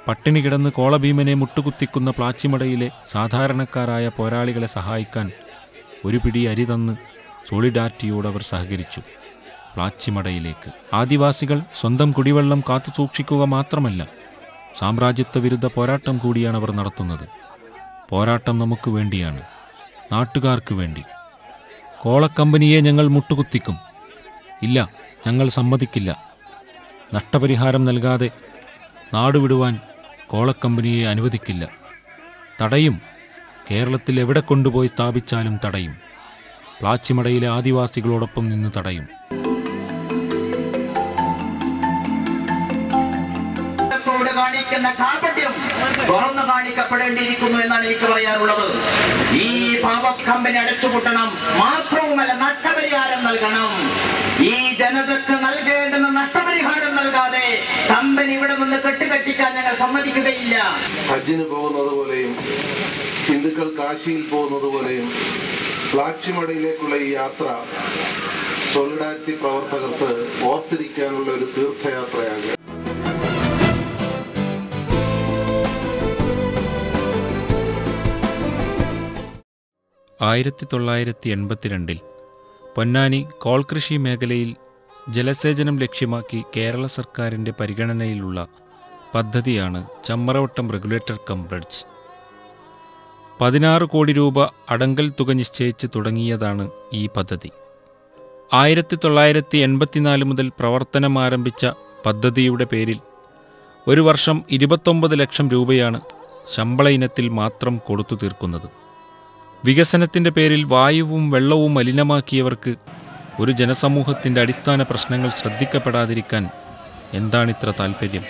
പട്ടിണി കിടന്ന് കോളഭീമനെ മുട്ടുകുത്തിക്കുന്ന പ്ലാച്ചിമടയിലെ സാധാരണക്കാരായ പോരാളികളെ സഹായിക്കാൻ ഒരു പിടി അരി തന്ന് സോളിഡാരിറ്റിയോടവർ സഹകരിച്ചു. പ്ലാച്ചിമടയിലേക്ക് ആദിവാസികൾ സ്വന്തം കുടിവെള്ളം കാത്തുസൂക്ഷിക്കുക മാത്രമല്ല, സാമ്രാജ്യത്വ വിരുദ്ധ പോരാട്ടം കൂടിയാണ് അവർ നടത്തുന്നത്. പോരാട്ടം നമുക്ക് വേണ്ടിയാണ്, നാട്ടുകാർക്ക് വേണ്ടി. കോളക്കമ്പനിയെ ഞങ്ങൾ മുട്ടുകുത്തിക്കും. ഇല്ല, ഞങ്ങൾ സമ്മതിക്കില്ല. നഷ്ടപരിഹാരം നൽകാതെ നാടുവിടുവാൻ കോളക്കമ്പനിയെ അനുവദിക്കില്ല. തടയും. കേരളത്തിൽ എവിടെ കൊണ്ടുപോയി സ്ഥാപിച്ചാലും തടയും. പ്ലാച്ചിമടയിലെ ആദിവാസികളോടൊപ്പം നിന്ന് തടയും. കാണിക്കുന്ന കാപട്യം തുറന്നു കാണിക്കപ്പെടേണ്ടിയിരിക്കുന്നു എന്നാണ് എനിക്ക് പറയാനുള്ളത്. ഈ പാവ കമ്പനി അടച്ചുപൂട്ടണം. മാത്രവുമല്ല, നഷ്ടപരിഹാരം നൽകണം. ഈ ജനതക്ക് നൽകേണ്ടുന്ന നഷ്ടപരിഹാരം നൽകാതെ കമ്പനി ഇവിടെ നിന്ന് കെട്ടുകെട്ടിക്കാൻ ഞങ്ങൾ സമ്മതിക്കുകയില്ല. ഹജ്ജിന് പോകുന്നത് പോലെയും ഹിന്ദുക്കൾ കാശിയിൽ പോകുന്നത് പോലെയും പ്ലാച്ചിമടയിലേക്കുള്ള ഈ യാത്ര സോളിഡാരിറ്റി പ്രവർത്തകർക്ക് ഓർത്തിരിക്കാനുള്ള ഒരു തീർത്ഥയാത്രയാകുക. 1982 പൊന്നാനി കോൾകൃഷി മേഖലയിൽ ജലസേചനം ലക്ഷ്യമാക്കി കേരള സർക്കാരിൻ്റെ പരിഗണനയിലുള്ള പദ്ധതിയാണ് ചമ്മറവട്ടം റെഗുലേറ്റർ കം ബ്രിഡ്ജ്. 16 കോടി രൂപ അടങ്കൽ തുക നിശ്ചയിച്ച് തുടങ്ങിയതാണ് ഈ പദ്ധതി. 1984 മുതൽ പ്രവർത്തനം ആരംഭിച്ച പദ്ധതിയുടെ പേരിൽ ഒരു വർഷം 29 ലക്ഷം രൂപയാണ് ശമ്പള ഇനത്തിൽ മാത്രം കൊടുത്തു തീർക്കുന്നത്. വികസനത്തിൻ്റെ പേരിൽ വായുവും വെള്ളവും മലിനമാക്കിയവർക്ക് ഒരു ജനസമൂഹത്തിൻ്റെ അടിസ്ഥാന പ്രശ്നങ്ങൾ ശ്രദ്ധിക്കപ്പെടാതിരിക്കാൻ എന്താണിത്ര താൽപ്പര്യം?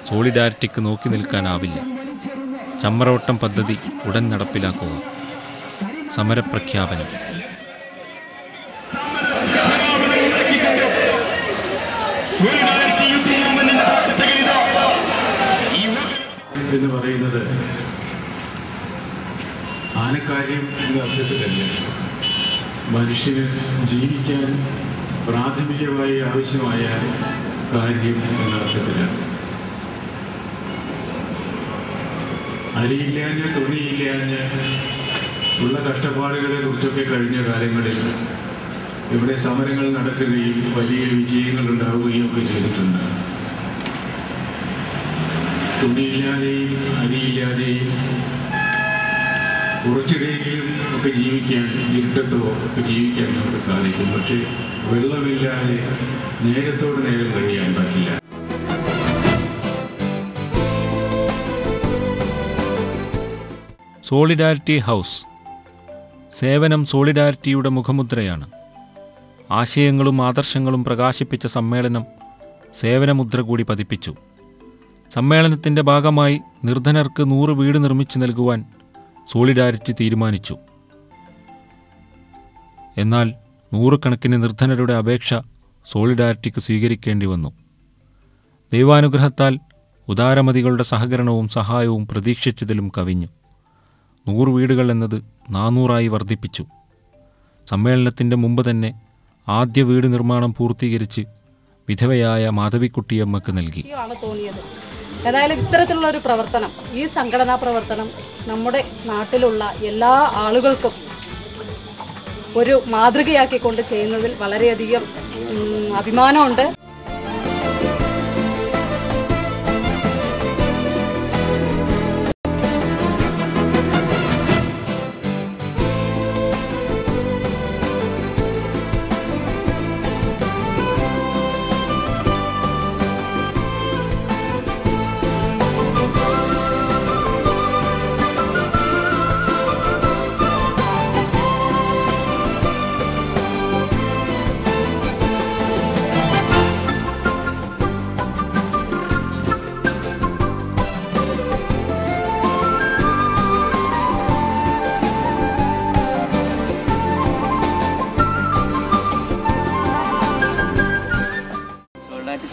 സോളിഡാരിറ്റിക്ക് നോക്കി നിൽക്കാനാവില്ല. ചമ്മറവട്ടം പദ്ധതി ഉടൻ നടപ്പിലാക്കുക. സമരപ്രഖ്യാപനം. എന്ന് പറയുന്നത് ആനക്കാര്യം എന്ന അർത്ഥത്തിലല്ല, മനുഷ്യന് ജീവിക്കാൻ പ്രാഥമികമായി ആവശ്യമായ കാര്യം എന്ന അർത്ഥത്തിലാണ്. അരിയില്ലാഞ്ഞ് തുണിയില്ലാഞ്ഞ് ഉള്ള കഷ്ടപ്പാടുകളെ കുറിച്ചൊക്കെ കഴിഞ്ഞ കാലങ്ങളിൽ ഇവിടെ സമരങ്ങൾ നടക്കുകയും വലിയ വിജയങ്ങൾ ഉണ്ടാവുകയും ഒക്കെ ചെയ്തിട്ടുണ്ട്. തുണിയില്ലാതെയും അരിയില്ലാതെയും കുറച്ചിടെയെങ്കിലും ഒക്കെ ജീവിക്കാൻ, ഇരുട്ടത്തോ ഒക്കെ ജീവിക്കാൻ നമുക്ക് സാധിക്കും. പക്ഷേ വെള്ളമില്ലാതെ നേരത്തോട് നേരം കഴിയാൻ പറ്റില്ല. Solidarity house. സേവനം സോളിഡാരിറ്റിയുടെ മുഖമുദ്രയാണ്. ആശയങ്ങളും ആദർശങ്ങളും പ്രകാശിപ്പിച്ച സമ്മേളനം സേവനമുദ്ര കൂടി പതിപ്പിച്ചു. സമ്മേളനത്തിൻ്റെ ഭാഗമായി നിർധനർക്ക് 100 വീട് നിർമ്മിച്ചു നൽകുവാൻ സോളിഡാരിറ്റി തീരുമാനിച്ചു. എന്നാൽ നൂറുകണക്കിന് നിർധനരുടെ അപേക്ഷ സോളിഡാരിറ്റിക്ക് സ്വീകരിക്കേണ്ടി വന്നു. ദൈവാനുഗ്രഹത്താൽ ഉദാരമതികളുടെ സഹകരണവും സഹായവും പ്രതീക്ഷിച്ചതിലും കവിഞ്ഞു. 100 വീടുകൾ എന്നത് 400 വർദ്ധിപ്പിച്ചു. സമ്മേളനത്തിൻ്റെ മുമ്പ് തന്നെ ആദ്യ വീട് നിർമ്മാണം പൂർത്തീകരിച്ച് വിധവയായ മാധവിക്കുട്ടിയമ്മക്ക് നൽകി. ഏതായാലും ഇത്തരത്തിലുള്ള ഒരു പ്രവർത്തനം, ഈ സംഘടനാ പ്രവർത്തനം നമ്മുടെ നാട്ടിലുള്ള എല്ലാ ആളുകൾക്കും ഒരു മാതൃകയാക്കിക്കൊണ്ട് ചെയ്യുന്നതിൽ വളരെയധികം അഭിമാനമുണ്ട്.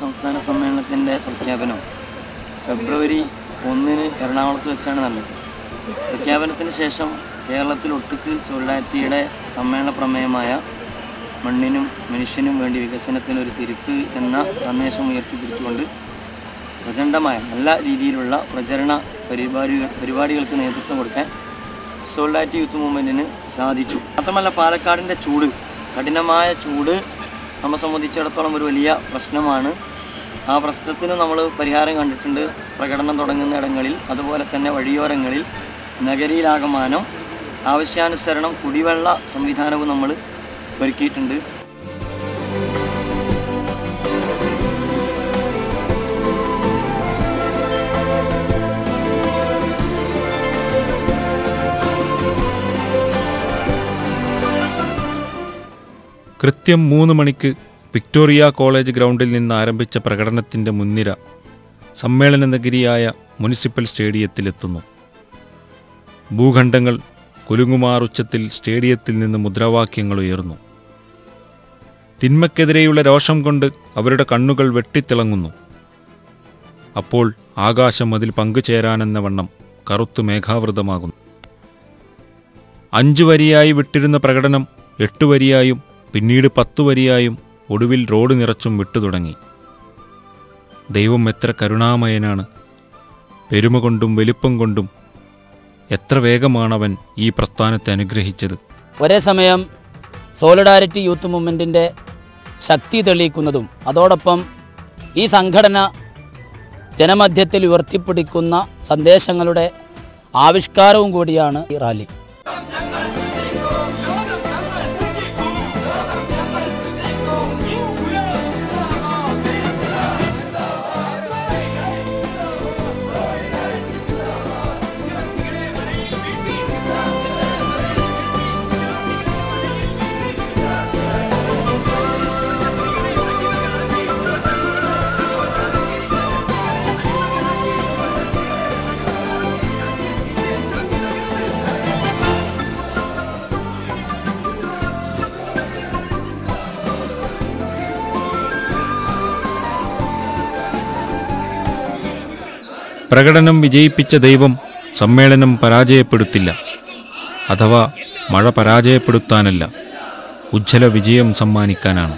സംസ്ഥാന സമ്മേളനത്തിൻ്റെ പ്രഖ്യാപനം ഫെബ്രുവരി 1 എറണാകുളത്ത് വെച്ചാണ് നടന്നത്. പ്രഖ്യാപനത്തിന് ശേഷം കേരളത്തിലൊട്ടുക്ക് സോളിഡാരിറ്റിയുടെ സമ്മേളന പ്രമേയമായ മണ്ണിനും മനുഷ്യനും വേണ്ടി വികസനത്തിനൊരു തിരുത്ത് എന്ന സന്ദേശം ഉയർത്തിപ്പിടിച്ചുകൊണ്ട് പ്രചണ്ഡമായ നല്ല രീതിയിലുള്ള പ്രചരണ പരിപാടികൾക്ക് നേതൃത്വം കൊടുക്കാൻ സോളിഡാരിറ്റി യൂത്ത് മൂവ്മെൻറ്റിന് സാധിച്ചു. മാത്രമല്ല പാലക്കാടിൻ്റെ ചൂട്, കഠിനമായ ചൂട് നമ്മെ സംബന്ധിച്ചിടത്തോളം ഒരു വലിയ പ്രശ്നമാണ്. ആ പ്രശ്നത്തിന് നമ്മൾ പരിഹാരം കണ്ടിട്ടുണ്ട്. പ്രകടനം തുടങ്ങുന്ന ഇടങ്ങളിൽ, അതുപോലെ തന്നെ വഴിയോരങ്ങളിൽ, നഗരിയിലാകമാനം ആവശ്യാനുസരണം കുടിവെള്ള സംവിധാനവും നമ്മൾ ഒരുക്കിയിട്ടുണ്ട്. കൃത്യം 3 മണിക്ക് വിക്ടോറിയ കോളേജ് ഗ്രൗണ്ടിൽ നിന്ന് ആരംഭിച്ച പ്രകടനത്തിൻ്റെ മുൻനിര സമ്മേളന നഗരിയായ മുനിസിപ്പൽ സ്റ്റേഡിയത്തിലെത്തുന്നു. ഭൂഖണ്ഡങ്ങൾ കുലുങ്ങുമാർ ഉച്ചത്തിൽ സ്റ്റേഡിയത്തിൽ നിന്ന് മുദ്രാവാക്യങ്ങൾ ഉയർന്നു. തിന്മയ്ക്കെതിരെയുള്ള രോഷം കൊണ്ട് അവരുടെ കണ്ണുകൾ വെട്ടിത്തിളങ്ങുന്നു. അപ്പോൾ ആകാശം അതിൽ പങ്കുചേരാനെന്ന വണ്ണം കറുത്തു മേഘാവൃതമാകുന്നു. 5 വരിയായി വിട്ടിരുന്ന പ്രകടനം 8 വരിയായും പിന്നീട് 10 വരിയായും ഒടുവിൽ റോഡ് നിറച്ചും വിട്ടു തുടങ്ങി. ദൈവം എത്ര കരുണാമയനാണ്! പെരുമ കൊണ്ടും വലിപ്പം കൊണ്ടും എത്ര വേഗമാണവൻ ഈ പ്രസ്ഥാനത്തെ അനുഗ്രഹിച്ചത്. ഒരേ സമയം സോളിഡാരിറ്റി യൂത്ത് മൂവ്മെൻറ്റിൻ്റെ ശക്തി തെളിയിക്കുന്നതും അതോടൊപ്പം ഈ സംഘടന ജനമധ്യത്തിൽ ഉയർത്തിപ്പിടിക്കുന്ന സന്ദേശങ്ങളുടെ ആവിഷ്കാരവും കൂടിയാണ് ഈ റാലി. പ്രകടനം വിജയിപ്പിച്ച ദൈവം സമ്മേളനം പരാജയപ്പെടുത്തില്ല. അഥവാ മഴ പരാജയപ്പെടുത്താനല്ല, ഉജ്ജ്വല വിജയം സമ്മാനിക്കാനാണ്.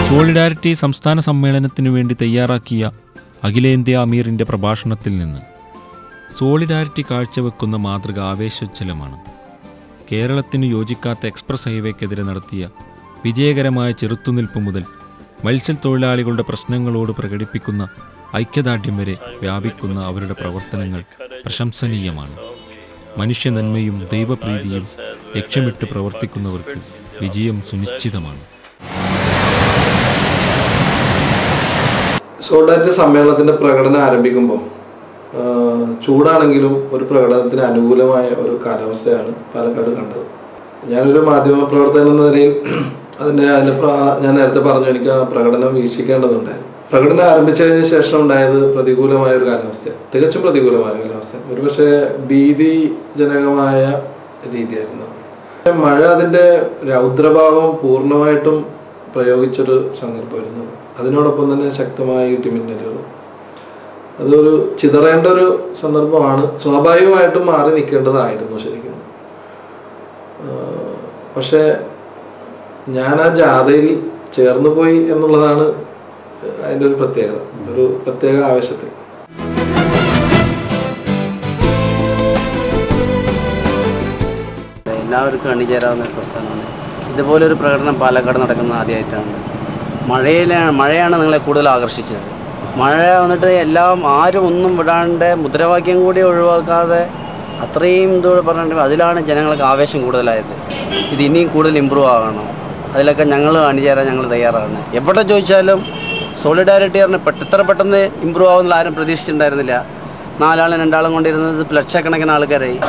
സോളിഡാരിറ്റി സംസ്ഥാന സമ്മേളനത്തിനു വേണ്ടി തയ്യാറാക്കിയ അഖിലേന്ത്യാ അമീറിൻ്റെ പ്രഭാഷണത്തിൽ നിന്ന് സോളിഡാരിറ്റി കാഴ്ചവെക്കുന്ന മാതൃക ആവേശോജ്വലമാണ്. കേരളത്തിന് യോജിക്കാത്ത എക്സ്പ്രസ് ഹൈവേക്കെതിരെ നടത്തിയ വിജയകരമായ ചെറുത്തുനിൽപ്പ് മുതൽ മത്സ്യത്തൊഴിലാളികളുടെ പ്രശ്നങ്ങളോട് പ്രകടിപ്പിക്കുന്ന ഐക്യദാർഢ്യം വരെ വ്യാപിക്കുന്ന അവരുടെ പ്രവർത്തനങ്ങൾ പ്രശംസനീയമാണ്. മനുഷ്യനന്മയും ദൈവപ്രീതിയും ലക്ഷ്യമിട്ട് പ്രവർത്തിക്കുന്നവർക്ക് വിജയം സുനിശ്ചിതമാണ്. സോളിഡാരിറ്റി സമ്മേളനത്തിൻ്റെ പ്രകടനം ആരംഭിക്കുമ്പോൾ ചൂടാണെങ്കിലും ഒരു പ്രകടനത്തിന് അനുകൂലമായ ഒരു കാലാവസ്ഥയാണ് പാലക്കാട് കണ്ടത്. ഞാനൊരു മാധ്യമ പ്രവർത്തകൻ എന്ന നിലയിൽ ഞാൻ നേരത്തെ പറഞ്ഞു, എനിക്ക് ആ പ്രകടനം വീക്ഷിക്കേണ്ടതുണ്ടായിരുന്നു. പ്രകടനം ആരംഭിച്ചതിന് ശേഷം ഉണ്ടായത് പ്രതികൂലമായ ഒരു കാലാവസ്ഥ, തികച്ചും പ്രതികൂലമായ കാലാവസ്ഥ, ഒരുപക്ഷെ ഭീതിജനകമായ രീതിയായിരുന്നു. മഴ അതിൻ്റെ രൗദ്രഭാവം പൂർണ്ണമായിട്ടും പ്രയോഗിച്ചൊരു സന്ദർഭമായിരുന്നു. അതിനോടൊപ്പം തന്നെ ശക്തമായ ഇടിമിന്നലുകൾ, അതൊരു ചിതറേണ്ട ഒരു സന്ദർഭമാണ്. സ്വാഭാവികമായിട്ടും മാറി നിൽക്കേണ്ടതായിരുന്നു ശരിക്കും. പക്ഷേ ഞാൻ ആ ജാഥയിൽ ചേർന്ന് പോയി എന്നുള്ളതാണ് അതിൻ്റെ ഒരു പ്രത്യേകത, ഒരു പ്രത്യേക ആവേശത്തിൽ. എല്ലാവർക്കും അണിചേരാവുന്ന ഒരു പ്രസ്ഥാനമാണ്. ഇതുപോലൊരു പ്രകടനം പാലക്കാട് നടക്കുന്നത് ആദ്യമായിട്ടാണ്. മഴയാണ് നിങ്ങളെ കൂടുതൽ ആകർഷിച്ചത്. മഴ വന്നിട്ട് എല്ലാം ആരും ഒന്നും വിടാണ്ട് മുദ്രാവാക്യം കൂടി ഒഴിവാക്കാതെ അത്രയും ഇതോടെ പറഞ്ഞിട്ട് അതിലാണ് ജനങ്ങൾക്ക് ആവേശം കൂടുതലായത്. ഇത് ഇനിയും കൂടുതൽ ഇമ്പ്രൂവ് ആകണം. അതിലൊക്കെ ഞങ്ങൾ അണിചേരാൻ ഞങ്ങൾ തയ്യാറാണ്. എവിടെ ചോദിച്ചാലും സോളിഡാരിറ്റി പറഞ്ഞാൽ ഇത്ര പെട്ടെന്ന് ഇമ്പ്രൂവ് ആവുന്നില്ല ആരും പ്രതീക്ഷിച്ചിട്ടുണ്ടായിരുന്നില്ല. 4 ആളും 2 ആളും കൊണ്ടിരുന്നത് ലക്ഷക്കണക്കിന് ആൾക്കാരായി.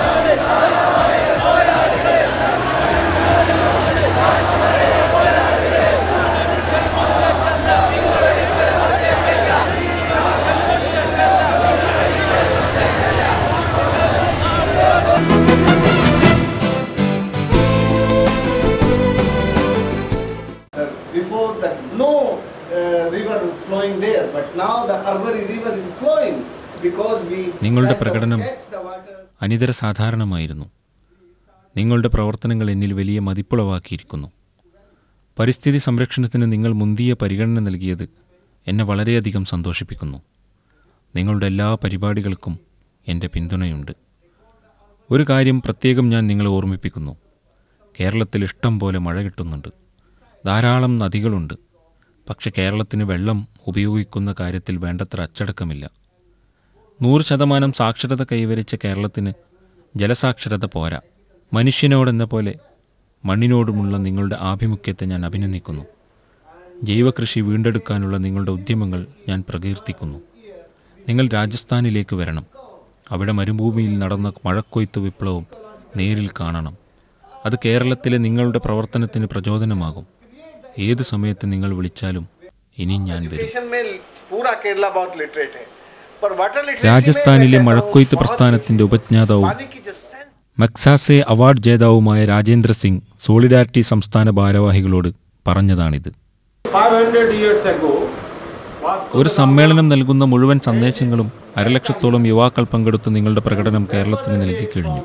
Before that, no river flowing there, but now the Arbari river is flowing because we. നിങ്ങളുടെ പ്രകടനം അനിതര സാധാരണമായിരുന്നു. നിങ്ങളുടെ പ്രവർത്തനങ്ങൾ എന്നിൽ വലിയ മതിപ്പുളവാക്കിയിരിക്കുന്നു. പരിസ്ഥിതി സംരക്ഷണത്തിന് നിങ്ങൾ മുന്തിയ പരിഗണന നൽകിയത് എന്നെ വളരെയധികം സന്തോഷിപ്പിക്കുന്നു. നിങ്ങളുടെ എല്ലാ പരിപാടികൾക്കും എൻ്റെ പിന്തുണയുണ്ട്. ഒരു കാര്യം പ്രത്യേകം ഞാൻ നിങ്ങളെ ഓർമ്മിപ്പിക്കുന്നു. കേരളത്തിൽ ഇഷ്ടം പോലെ മഴ കിട്ടുന്നുണ്ട്. ധാരാളം നദികളുണ്ട്. പക്ഷെ കേരളത്തിന് വെള്ളം ഉപയോഗിക്കുന്ന കാര്യത്തിൽ വേണ്ടത്ര അച്ചടക്കമില്ല. 100% സാക്ഷരത കൈവരിച്ച കേരളത്തിന് ജലസാക്ഷരത പോരാ. മനുഷ്യനോടെന്ന പോലെ മണ്ണിനോടുമുള്ള നിങ്ങളുടെ ആഭിമുഖ്യത്തെ ഞാൻ അഭിനന്ദിക്കുന്നു. ജൈവകൃഷി വീണ്ടെടുക്കാനുള്ള നിങ്ങളുടെ ഉദ്യമങ്ങൾ ഞാൻ പ്രകീർത്തിക്കുന്നു. നിങ്ങൾ രാജസ്ഥാനിലേക്ക് വരണം. അവിടെ മരുഭൂമിയിൽ നടന്ന മഴക്കൊയ്ത്ത് വിപ്ലവം നേരിൽ കാണണം. അത് കേരളത്തിലെ നിങ്ങളുടെ പ്രവർത്തനത്തിന് പ്രചോദനമാകും. ഏത് സമയത്ത് നിങ്ങൾ വിളിച്ചാലും ഇനി ഞാൻ വരും. രാജസ്ഥാനിലെ മഴക്കൊയ്ത്ത് പ്രസ്ഥാനത്തിൻ്റെ ഉപജ്ഞാതാവും മക്സാസെ അവാർഡ് ജേതാവുമായ രാജേന്ദ്ര സിംഗ് സോളിഡാരിറ്റി സംസ്ഥാന ഭാരവാഹികളോട് പറഞ്ഞതാണിത്. ഒരു സമ്മേളനം നൽകുന്ന മുഴുവൻ സന്ദേശങ്ങളും 1,00,000-ഓളം യുവാക്കൾ പങ്കെടുത്ത് നിങ്ങളുടെ പ്രകടനം കേരളത്തിന് നൽകിക്കഴിഞ്ഞു.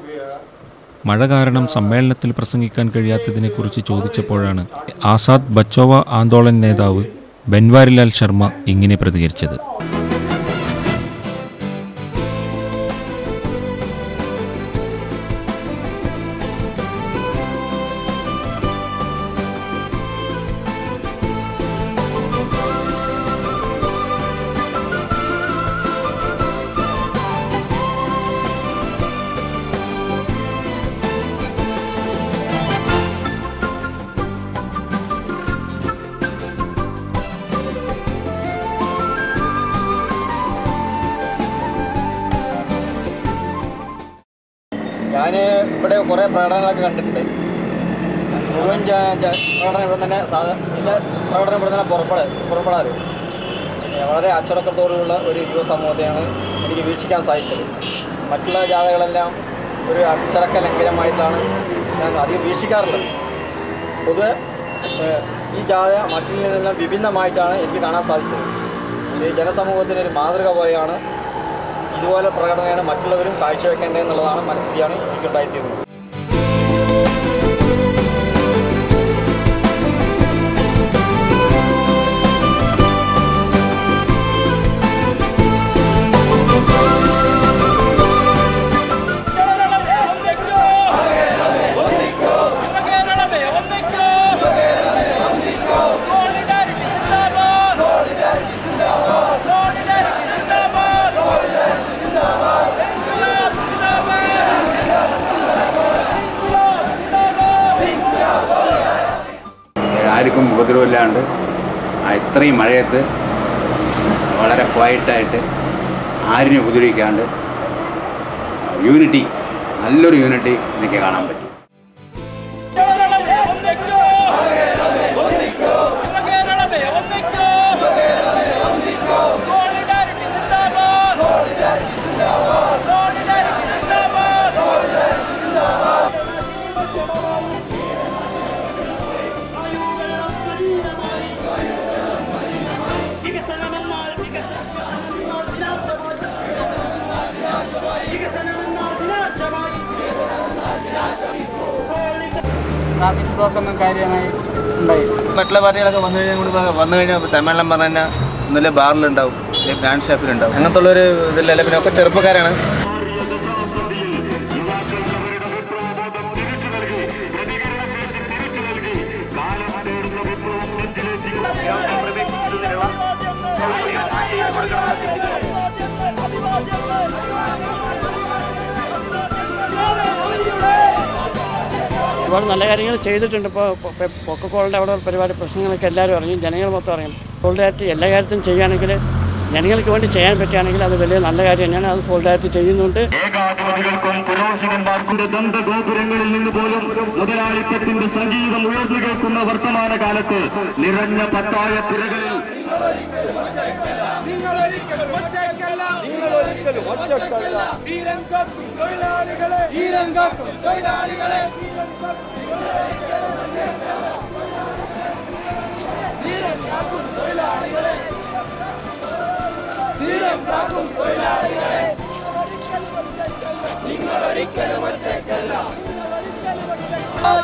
മഴ കാരണം സമ്മേളനത്തിൽ പ്രസംഗിക്കാൻ കഴിയാത്തതിനെക്കുറിച്ച് ചോദിച്ചപ്പോഴാണ് ആസാദ് ബച്ചോവ ആന്തോളൻ നേതാവ് ബൻവാരിലാൽ ശർമ്മ ഇങ്ങനെ പ്രതികരിച്ചത്. ഞാൻ ഇവിടെ കുറേ പ്രകടനങ്ങളൊക്കെ കണ്ടിട്ടുണ്ട്. മുഴുവൻ പ്രകടനം ഇവിടെ തന്നെ പ്രകടനം ഇവിടെ തന്നെ പുറപ്പെടാറ് വളരെ അച്ചടക്കത്തോടുള്ള ഒരു യുവസമൂഹത്തെയാണ് എനിക്ക് വീക്ഷിക്കാൻ സാധിച്ചത്. മറ്റുള്ള ജാഥകളെല്ലാം ഒരു അച്ചടക്ക ലംഘനമായിട്ടാണ് ഞാൻ അധികം വീക്ഷിക്കാറുള്ളത്. പൊതുവെ ഈ ജാഥ മറ്റിൽ നിന്നെല്ലാം വിഭിന്നമായിട്ടാണ് എനിക്ക് കാണാൻ സാധിച്ചത്. ഈ ജനസമൂഹത്തിനൊരു മാതൃക പോലെയാണ്. ഇതുപോലെ പ്രകടനമാണ് മറ്റുള്ളവരും കാഴ്ചവെക്കേണ്ടതെന്നുള്ളതാണ് മനസ്സിലാണ് എനിക്കുണ്ടായിത്തീരുന്നത്. ആർക്കും ഉപദ്രവമില്ലാണ്ട് ഇത്രയും മഴയത്ത് വളരെ ക്വയറ്റായിട്ട് ആരിനെ ഉപദ്രവിക്കാണ്ട് യൂണിറ്റി, നല്ലൊരു യൂണിറ്റി എനിക്ക് കാണാൻ പറ്റും. ട്രാഫിക് ബ്ലോക്കൊന്നും കാര്യമായി ഉണ്ടായി. മറ്റുള്ള പാർട്ടികളൊക്കെ വന്നു കഴിഞ്ഞാൽ സമ്മേളനം പറഞ്ഞു കഴിഞ്ഞാൽ ഒന്നുമില്ല ബാറിലുണ്ടാവും, ബ്രാൻഡ് ഷാപ്പിലുണ്ടാവും, അങ്ങനത്തെ ഉള്ളൊരു ഇതിലല്ല. പിന്നെ ഒക്കെ ചെറുപ്പക്കാരാണ്. ഒരുപാട് നല്ല കാര്യങ്ങൾ ചെയ്തിട്ടുണ്ട്. ഇപ്പോൾ കൊക്കക്കോളിൻ്റെ അവിടെ പരിപാടി പ്രശ്നങ്ങളൊക്കെ എല്ലാവരും അറിയും, ജനങ്ങൾ മൊത്തം അറിയും. സോളിഡാരിറ്റി എല്ലാ കാര്യത്തിലും ചെയ്യുകയാണെങ്കിൽ, ജനങ്ങൾക്ക് വേണ്ടി ചെയ്യാൻ പറ്റുകയാണെങ്കിൽ അത് വലിയ നല്ല കാര്യം തന്നെയാണ്. അത് സോളിഡാരിറ്റി ചെയ്യുന്നുണ്ട്. ഏകാധിപതികൾക്കും പുരോഹിതന്മാർക്കും ദന്തഗോപുരങ്ങളിൽ നിന്ന് പോലും മുതലാളിത്തത്തിന്റെ സംഗീതം ഉയർന്നു കേൾക്കുന്ന വർത്തമാന കാലത്ത് നിറഞ്ഞ പത്തായ തിരകളിൽ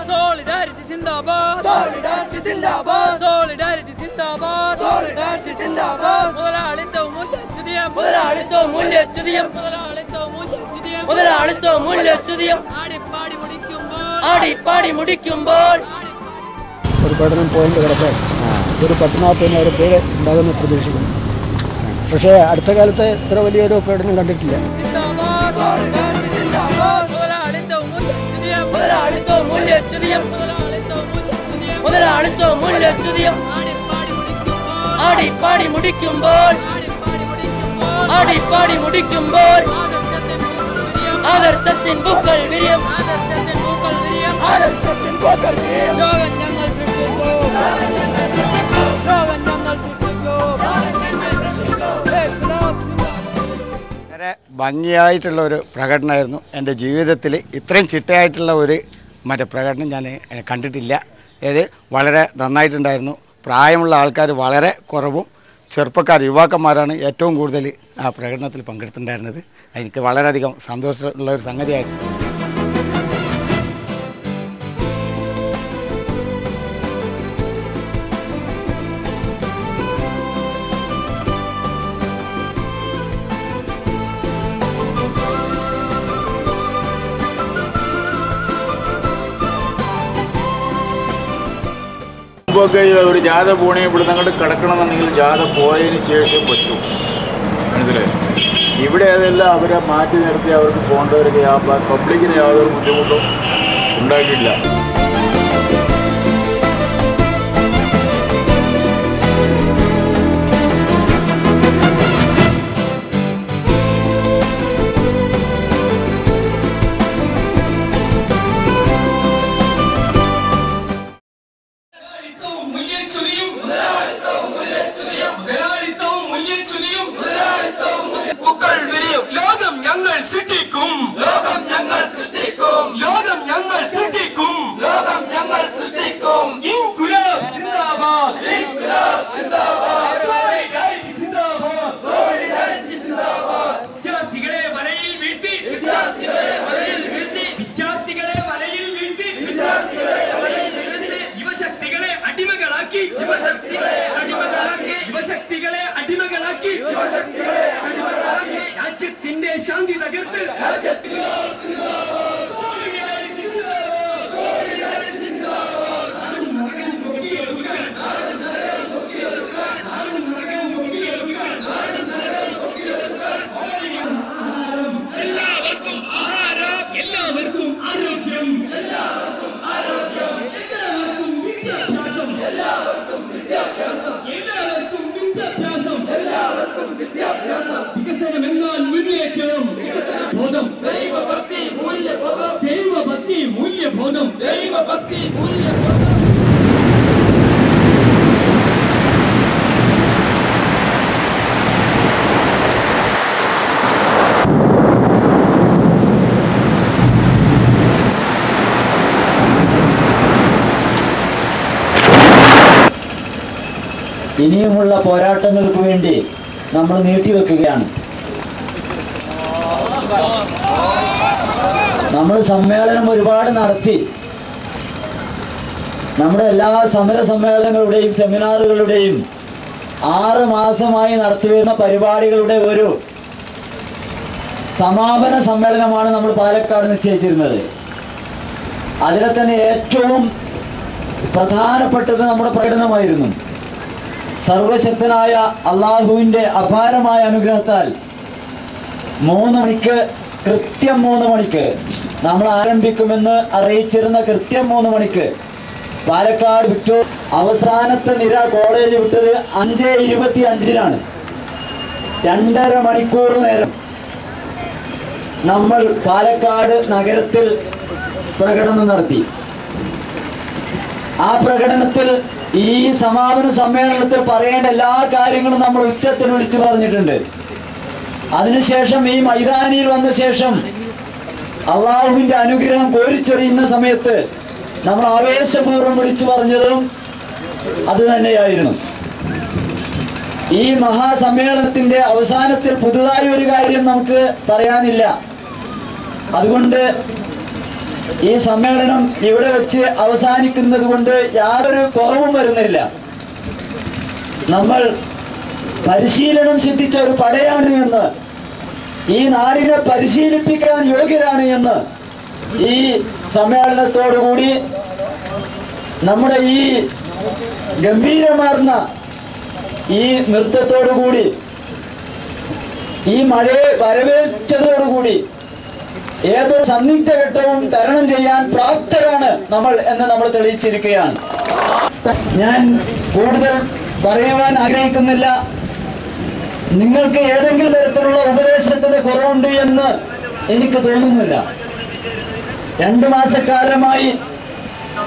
Solidarity Zindabad, Solidarity Zindabad, Solidarity Zindabad, Solidarity Zindabad. മുതലാളിത്തവും മൂല്യച്യുതിയും, മുതലാളിത്തവും മൂല്യച്യുതിയും, മുതലാളിത്തവും മൂല്യച്യുതിയും, മുതലാളിത്തവും മൂല്യച്യുതിയും. ആടിപ്പാടി മുടിക്കുമ്പോൾ ഒരു പഠനം പോയിന്റ് കിടക്കാൻ ഒരു 10-40 പേര് ഉണ്ടാകുമെന്ന് പ്രതീക്ഷിക്കുന്നു. പക്ഷേ അടുത്ത കാലത്ത് ഇത്ര വലിയൊരു പ്രകടനം കണ്ടിട്ടില്ല. ആടിപ്പാടി മുടിക്കുമ്പോൾ ആദർശത്തിൻ പൂക്കൾ വിരിയും. വളരെ ഭംഗിയായിട്ടുള്ള ഒരു പ്രകടനമായിരുന്നു. എൻ്റെ ജീവിതത്തിൽ ഇത്രയും ചിട്ടയായിട്ടുള്ള ഒരു പ്രകടനം ഞാൻ കണ്ടിട്ടില്ല. ഇത് വളരെ നന്നായിട്ടുണ്ടായിരുന്നു. പ്രായമുള്ള ആൾക്കാർ വളരെ കുറവും ചെറുപ്പക്കാർ യുവാക്കന്മാരാണ് ഏറ്റവും കൂടുതൽ ആ പ്രകടനത്തിൽ പങ്കെടുത്തിട്ടുണ്ടായിരുന്നത്. എനിക്ക് വളരെയധികം സന്തോഷമുള്ള ഒരു സംഗതിയായിരുന്നു. മുമ്പൊക്കെ ഒരു ജാഥ പോണേ ഇവിടുന്ന് അങ്ങോട്ട് കിടക്കണമെന്നുണ്ടെങ്കിൽ ജാഥ പോയതിന് ശേഷം പറ്റും, മനസ്സിലായി. ഇവിടെ അതെല്ലാം അവരെ മാറ്റി നിർത്തി അവർക്ക് പോകേണ്ടവർക്ക് പബ്ലിക്കിന് യാതൊരു ബുദ്ധിമുട്ടും ഉണ്ടാക്കിയില്ല. ലോകം ഞങ്ങൾ സൃഷ്ടിക്കും, ലോകം ഞങ്ങൾ സൃഷ്ടിക്കും, ലോകം ഞങ്ങൾ സൃഷ്ടിക്കും, ലോകം ഞങ്ങൾ സൃഷ്ടിക്കും. ഇൻകുലാബ് സിന്ദാബാദ്, ഇൻകുലാബ് സിന്ദാബാദ്, സോളിഡാരിറ്റി സിന്ദാബാദ്, സോളിഡാരിറ്റി സിന്ദാബാദ്. വിദ്യാർത്ഥികളെ വലയിൽ വീഴ്ത്തി, വിദ്യാർത്ഥികളെ വലയിൽ വീഴ്ത്തി, വിദ്യാർത്ഥികളെ വലയിൽ വീഴ്ത്തി, വിദ്യാർത്ഥികളെ വലയിൽ വീഴ്ത്തി. യുവശക്തികളെ അടിമകളാക്കി, യുവശക്തികളെ അടിമകളാക്കി, യുവശക്തികളെ അടിമകളാക്കി, യുവശക്തികളെ അടിമകളാക്കി. രാജ്യത്തിന്റെ ശാന്തി തകർത്ത്, രാജ്യത്തിന്റെ എല്ലാവർക്കും ആഹാരം, എല്ലാവർക്കും ആരോഗ്യം, എല്ലാവർക്കും ആരോഗ്യം, എല്ലാവർക്കും വിദ്യാഭ്യാസം, വികസനം എന്നാൽ മുന്നേറ്റം ബോധം ദൈവഭക്തി മൂല്യബോധം ദൈവഭക്തി മൂല്യബോധം ദൈവഭക്തി മൂല്യബോധം. ഇനിയുമുള്ള പോരാട്ടങ്ങൾക്ക് വേണ്ടി നമ്മൾ നീട്ടിവെക്കുകയാണ്. നമ്മൾ സമ്മേളനം ഒരുപാട് നടത്തി. നമ്മുടെ എല്ലാ സമര സമ്മേളനങ്ങളുടെയും സെമിനാറുകളുടെയും 6 മാസമായി നടത്തിവരുന്ന പരിപാടികളുടെ ഒരു സമാപന സമ്മേളനമാണ് നമ്മൾ പാലക്കാട് നിശ്ചയിച്ചിരുന്നത്. അതിലെ തന്നെ ഏറ്റവും പ്രധാനപ്പെട്ടത് നമ്മുടെ പ്രകടനമായിരുന്നു. സർവശക്തനായ അള്ളാഹുവിൻ്റെ അപാരമായ അനുഗ്രഹത്താൽ 3 മണിക്ക് കൃത്യം 3 മണിക്ക് നമ്മൾ ആരംഭിക്കുമെന്ന് അറിയിച്ചിരുന്ന കൃത്യം 3 മണിക്ക് പാലക്കാട് വിക്ടോർ അവസാനത്തെ നിര കോളേജ് വിട്ടത് 5:25-നാണ്. 2.5 മണിക്കൂർ നേരം നമ്മൾ പാലക്കാട് നഗരത്തിൽ പ്രകടനം നടത്തി. ആ പ്രകടനത്തിൽ ഈ സമാപന സമ്മേളനത്തിൽ പറയേണ്ട എല്ലാ കാര്യങ്ങളും നമ്മൾ ഉച്ചത്തിൽ വിളിച്ചു പറഞ്ഞിട്ടുണ്ട്. അതിനുശേഷം ഈ മൈതാനിയിൽ വന്ന ശേഷം അള്ളാഹുവിൻ്റെ അനുഗ്രഹം കോരിച്ചൊരിയുന്ന സമയത്ത് നമ്മൾ ആവേശപൂർവ്വം വിളിച്ചു പറഞ്ഞതും അത് തന്നെയായിരുന്നു. ഈ മഹാസമ്മേളനത്തിൻ്റെ അവസാനത്തിൽ പുതുതായി ഒരു കാര്യം നമുക്ക് പറയാനില്ല. അതുകൊണ്ട് ഈ സമ്മേളനം ഇവിടെ വെച്ച് അവസാനിക്കുന്നത് കൊണ്ട് യാതൊരു കുറവും വരുന്നില്ല. നമ്മൾ പരിശീലനം സിദ്ധിച്ച ഒരു പടയാണ് എന്ന്, ഈ നാടിനെ പരിശീലിപ്പിക്കാൻ യോഗ്യരാണ് എന്ന് ഈ സമ്മേളനത്തോടുകൂടി നമ്മുടെ ഈ ഗംഭീരമാർന്ന ഈ നൃത്തത്തോടുകൂടി ഈ മഴയെ വരവേറ്റതോടുകൂടി ഏതൊരു സന്നിഗ്ധ ഘട്ടവും തരണം ചെയ്യാൻ പ്രാപ്തരാണ് നമ്മൾ എന്ന് നമ്മൾ തെളിയിച്ചിരിക്കുകയാണ്. ഞാൻ കൂടുതൽ പറയുവാൻ ആഗ്രഹിക്കുന്നില്ല. നിങ്ങൾക്ക് ഏതെങ്കിലും തരത്തിലുള്ള ഉപദേശത്തിന്റെ കുറവുണ്ട് എന്ന് എനിക്ക് തോന്നുന്നില്ല. 2 മാസക്കാലമായി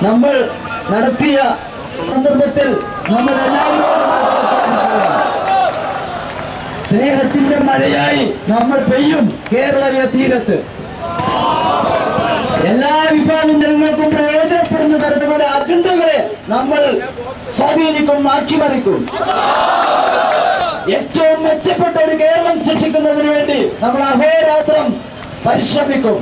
നമ്മൾ നടത്തിയ സന്ദർഭത്തിൽ നമ്മൾ എല്ലാവരും സ്നേഹത്തിന്റെ മഴയായി നമ്മൾ പെയ്യും കേരളീയ തീരത്ത്. എല്ലാ വിഭാഗം ജനങ്ങൾക്കും പ്രയോജനപ്പെടുന്ന തരത്തിലുള്ള അജണ്ടകളെ നമ്മൾ സ്വാധീനിക്കും, മാറ്റിമറിക്കും. ഏറ്റവും മെച്ചപ്പെട്ട ഒരു കേരളം സൃഷ്ടിക്കുന്നതിന് വേണ്ടി നമ്മൾ അഹോരാത്രം പരിശ്രമിക്കും.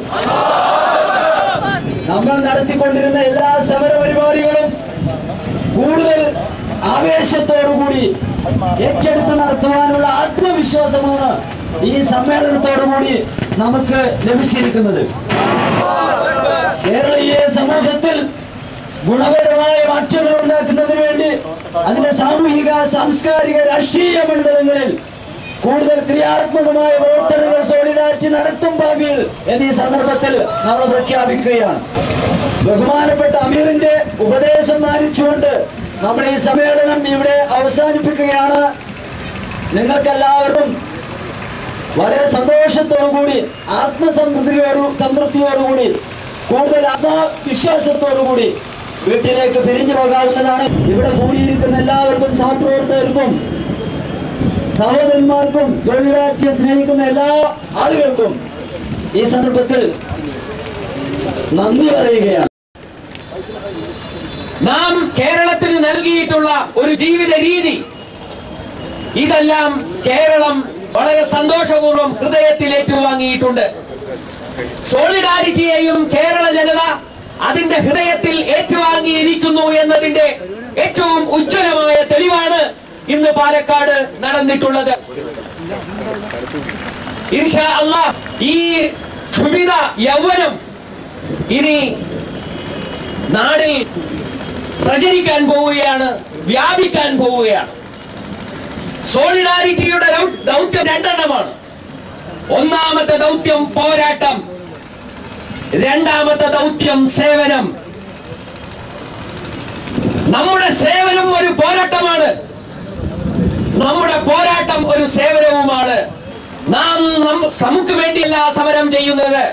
നമ്മൾ നടത്തിക്കൊണ്ടിരുന്ന എല്ലാ സമര പരിപാടികളും കൂടുതൽ ആവേശത്തോടുകൂടി ഏറ്റെടുത്ത് നടത്തുവാനുള്ള ആത്മവിശ്വാസമാണ് ഈ സമ്മേളനത്തോടുകൂടി നമുക്ക് ലഭിച്ചിരിക്കുന്നത്. കേരളീയ സമൂഹത്തിൽ ഗുണപരമായ മാറ്റങ്ങൾ ഉണ്ടാക്കുന്നതിന് വേണ്ടി അതിന്റെ സാമൂഹിക, സാംസ്കാരിക, രാഷ്ട്രീയ മണ്ഡലങ്ങളിൽ കൂടുതൽ ക്രിയാത്മകമായ പ്രവർത്തനങ്ങൾ സോളിഡാരിറ്റി നടത്തും ഭാവിയിൽ എന്നീ സന്ദർഭത്തിൽ നമ്മൾ പ്രഖ്യാപിക്കുകയാണ്. ബഹുമാനപ്പെട്ട അമീറിന്റെ ഉപദേശം മാനിച്ചുകൊണ്ട് നമ്മൾ ഈ സമ്മേളനം ഇവിടെ അവസാനിപ്പിക്കുകയാണ്. നിങ്ങൾക്കെല്ലാവർക്കും വളരെ സന്തോഷത്തോടുകൂടി, സംതൃപ്തിയോടുകൂടി, കൂടുതൽ ആത്മവിശ്വാസത്തോടുകൂടി വീട്ടിലേക്ക് പിരിഞ്ഞു പോകാവുന്നതാണ്. ഇവിടെ കൂടിയിരിക്കുന്ന എല്ലാവർക്കും, സഹപ്രവർത്തകർക്കും, സഹോദരന്മാർക്കും, സോളിഡാരിറ്റിയെ സ്നേഹിക്കുന്ന എല്ലാ ആളുകൾക്കും ഈ സന്ദർഭത്തിൽ നന്ദി പറയുകയാണ്. നാം കേരളത്തിന് നൽകിയിട്ടുള്ള ഒരു ജീവിത രീതി, ഇതെല്ലാം കേരളം വളരെ സന്തോഷപൂർവ്വം ഹൃദയത്തിൽ ഏറ്റുവാങ്ങിയിട്ടുണ്ട്. സോളിഡാരിറ്റിയെയും കേരള ജനത അതിന്റെ ഹൃദയത്തിൽ ഏറ്റുവാങ്ങിയിരിക്കുന്നു എന്നതിന്റെ ഏറ്റവും ഉജ്ജ്വലമായ തെളിവാണ് ഇന്ന് പാലക്കാട് നടന്നിട്ടുള്ളത്. ഇൻഷാ അല്ലാഹ് ഈ ക്ഷുഭിത യൗവനം ഇനി നാടിൽ പ്രചരിക്കാൻ പോവുകയാണ്, വ്യാപിക്കാൻ പോവുകയാണ്. സോളിഡാരിറ്റിയുടെ ദൗത്യം 2 എണ്ണമാണ്. ഒന്നാമത്തെ ദൗത്യം പോരാട്ടം, 2ാമത്തെ ദൗത്യം സേവനം. നമ്മുടെ സേവനം ഒരു പോരാട്ടമാണ്, നമ്മുടെ പോരാട്ടം ഒരു സേവനവുമാണ്. നമുക്ക് വേണ്ടിയല്ല സമരം ചെയ്യുന്നത്.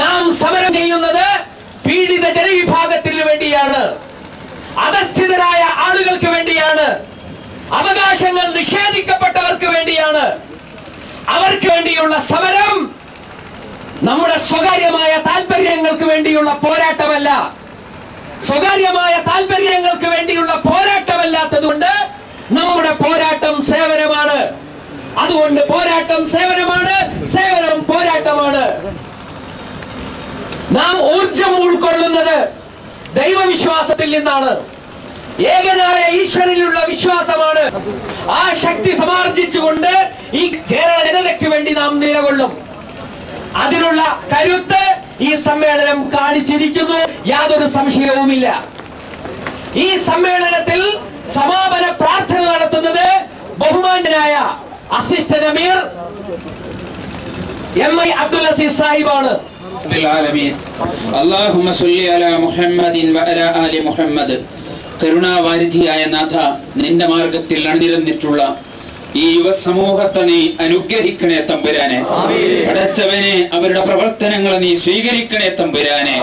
നാം സമരം ചെയ്യുന്നത് പീഡിത ജനവിഭാഗത്തിന് വേണ്ടിയാണ്, അധസ്ഥിതരായ ആളുകൾക്ക് വേണ്ടിയാണ്, അവകാശങ്ങൾ നിഷേധിക്കപ്പെട്ടവർക്ക് വേണ്ടിയാണ്. അവർക്ക് വേണ്ടിയുള്ള സമരം നമ്മുടെ സ്വകാര്യമായ താല്പര്യങ്ങൾക്ക് വേണ്ടിയുള്ള പോരാട്ടമല്ല. സ്വകാര്യമായ താല്പര്യങ്ങൾക്ക് വേണ്ടിയുള്ള പോരാട്ടമല്ലാത്തതുകൊണ്ട് നമ്മുടെ പോരാട്ടം സേവനമാണ്. അതുകൊണ്ട് പോരാട്ടം സേവനമാണ്, സേവനം പോരാട്ടമാണ്. നാം ഊർജം ഉൾക്കൊള്ളുന്നത് ദൈവവിശ്വാസത്തിൽ നിന്നാണ്. ഏകനായ ഈശ്വരനിലുള്ള വിശ്വാസമാണ്. ആ ശക്തി സമാർജിച്ചുകൊണ്ട് ഈ കേരള ജനതയ്ക്ക് വേണ്ടി നാം നിലകൊള്ളും. അതിനുള്ള കരുത്ത് ഈ സമ്മേളനം കാണിച്ചിരിക്കുന്നു, യാതൊരു സംശയവുമില്ല. ഈ സമ്മേളനത്തിൽ സമാപന പ്രാർത്ഥന നടത്തുന്നത് ബഹുമാന്യനായ അസിസ്റ്റന്റ് അമീർ MI അബ്ദുൽ അസീസ് സാഹിബാണ്. അല്ലാഹുമ്മ സ്വല്ലി അലാ മുഹമ്മദിൻ വഅലാ ആലി മുഹമ്മദ്. കരുണാവാരിധിയായ നാഥ, നിന്റെ മാർഗത്തിൽ അണിനിരന്നിട്ടുള്ള ഈ യുവസമൂഹത്തെ നീ അനുഗ്രഹിക്കണേ തമ്പുരാനെ. അടച്ചവനെ, അവരുടെ പ്രവർത്തനങ്ങളെ നീ സ്വീകരിക്കണേ തമ്പുരാനെ.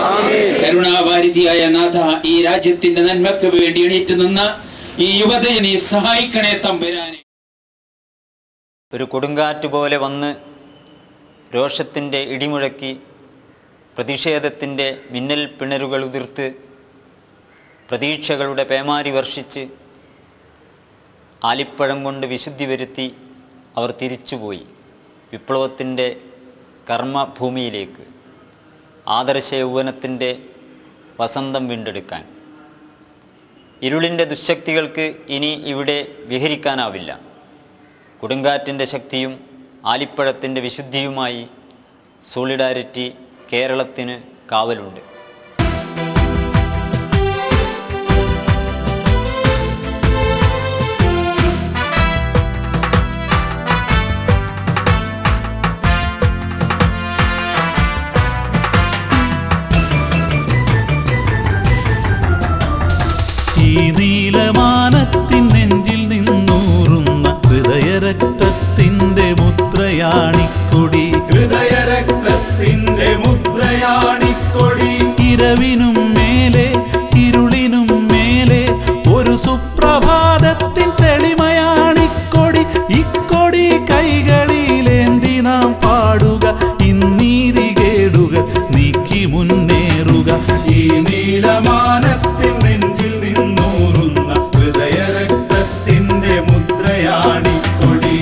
കരുണാവാരിധിയായ നാഥ, ഈ രാജ്യത്തിന്റെ നന്മയ്ക്ക് വേണ്ടി എണീറ്റ് നിന്ന ഈ യുവതയെ നീ സഹായിക്കണേ തമ്പുരാനെ. ഒരു കൊടുങ്കാറ്റ് പോലെ വന്ന് രോഷത്തിൻ്റെ ഇടിമുഴക്കി, പ്രതിഷേധത്തിൻ്റെ മിന്നൽ പിണരുകൾ ഉതിർത്ത്, പ്രതീക്ഷകളുടെ പേമാരി വർഷിച്ച്, ആലിപ്പഴം കൊണ്ട് വിശുദ്ധി വരുത്തി അവർ തിരിച്ചുപോയി വിപ്ലവത്തിൻ്റെ കർമ്മഭൂമിയിലേക്ക്, ആദർശ യൗവനത്തിൻ്റെ വസന്തം വീണ്ടെടുക്കാൻ. ഇരുളിൻ്റെ ദുശക്തികൾക്ക് ഇനി ഇവിടെ വിഹരിക്കാനാവില്ല. കൊടുങ്കാറ്റിൻ്റെ ശക്തിയും ആലിപ്പഴത്തിൻ്റെ വിശുദ്ധിയുമായി സോളിഡാരിറ്റി കേരളത്തിന് കാവലുണ്ട്. ഈ നീലമാനത്തിൻ നെഞ്ചിൽ നിന്നൂറുന്ന ഹൃദയരക്തത്തിൻ്റെ മുദ്രയാണിക്കൊടി, ഹൃദയരക്തത്തിൻ്റെ മുദ്രയാണിക്കൊടി. ഇരവിനും മേലെ ഇരുളിനും മേലെ ഒരു സുപ്രഭാതത്തിൻ തെളിമയാണിക്കൊടി. ഇക്കൊടി കൈകളിലേന്തി നാം പാടുക, ഇന്നീതി കേടുകൾ നീക്കി മുന്നേറുക. ഈ നീലമാനത്തിൻ നെഞ്ചിൽ നിന്നൂറുന്ന ഹൃദയരക്തത്തിൻ്റെ മുദ്രയാണിക്കൊടി.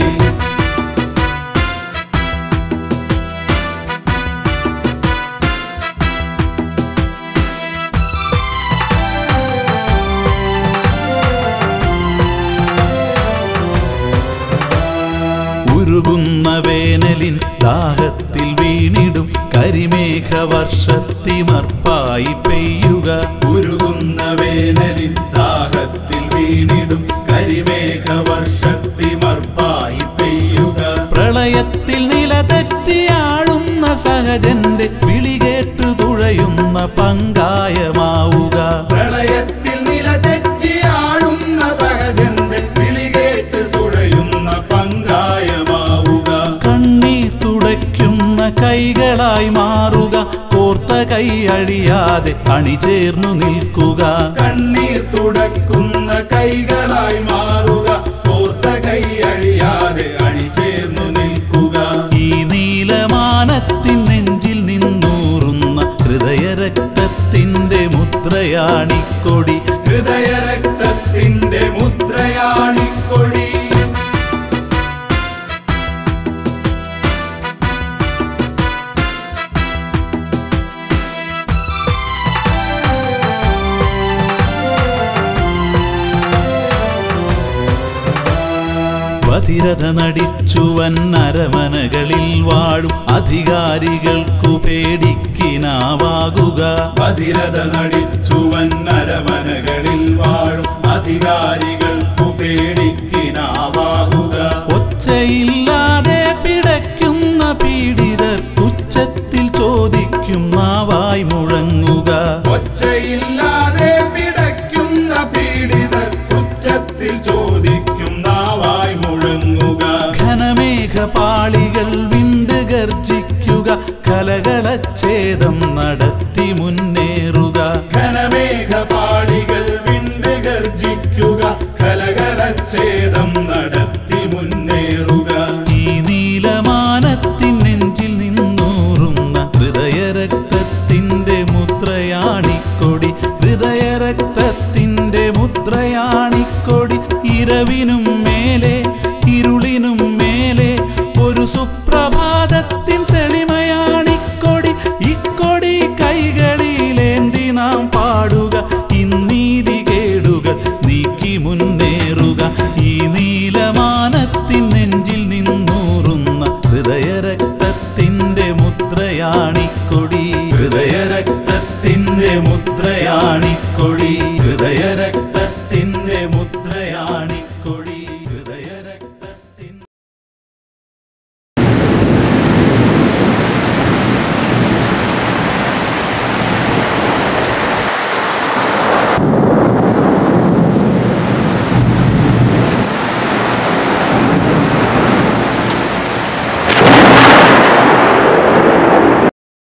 ഉരുകുന്ന വേനലിൻ ദാഹത്തിൽ വീണിടും കരിമേഘവർഷത്തിമർപ്പായി പെയ്യുക. ഉരുകുന്ന വേനലിൻ ദാഹത്തിൽ വീണിടും കരിമേഘവർഷത്തിമർപ്പായി പെയ്യുക. പ്രളയത്തിൽ നിലതെറ്റിയാടുന്ന സഹജന്റെ വിളികേട്ടു തുഴയുന്ന പങ്കായമാവുക. പ്രളയത്തിൽ നിലതെറ്റിയാടുന്ന സഹജന്റെ വിളികേട്ട് തുഴയുന്ന പങ്കായമാവുക. കണ്ണീർ തുടയ്ക്കുന്ന കൈകളായി മാറുക, കോർത്ത കൈ അഴിയാതെ അണിചേർന്നു നിൽക്കുക. കണ്ണീർ തുടക്കുന്ന കൈകളായി മാറുക, കോർത്ത കൈ അഴിയാതെ അണിചേർന്നു നിൽക്കുക. ഈ നീലമാനത്തിൻ നെഞ്ചിൽ നിന്നൂറുന്ന ഹൃദയരക്തത്തിൻ്റെ മുദ്രയാണിക്കൊടി, ഹൃദയരക്തത്തിൻ്റെ മുദ്രയാണിക്കൊടി. ബധിരത നടിച്ചുവൻ അരമനകളിൽ വാഴും അധികാരികൾക്കു പേടിക്കിനാവാകുക. ബധിരത നടിച്ചുവൻ അരമനകളിൽ വാഴും അധികാരികൾക്കു പേടിക്കിനാവാകുക. ഒച്ചയില്ലാതെ പിടയ്ക്കുന്ന പീഡിതർ ഉച്ചത്തിൽ ചോദിക്കും നാവായി മുഴങ്ങുക. ഒച്ചയില്ലാതെ പിടയ്ക്കുന്ന പീഡിതർ ഉച്ചത്തിൽ ചോദിക്കും നാവായി മുഴങ്ങുക. ഘനമേഘപാളികൾ പിടയ്ക്കുക, കലകലച്ഛേദം നടത്തി മുന്നേറുക. ഈ നീലമാനത്തിൻ നെഞ്ചിൽ നിന്നൂറുന്ന ഹൃദയരക്തത്തിൻ്റെ മുദ്രയാണിക്കൊടി, ഹൃദയരക്തത്തിൻ്റെ മുദ്രയാണിക്കൊടി. ഇരവിനും മേലെ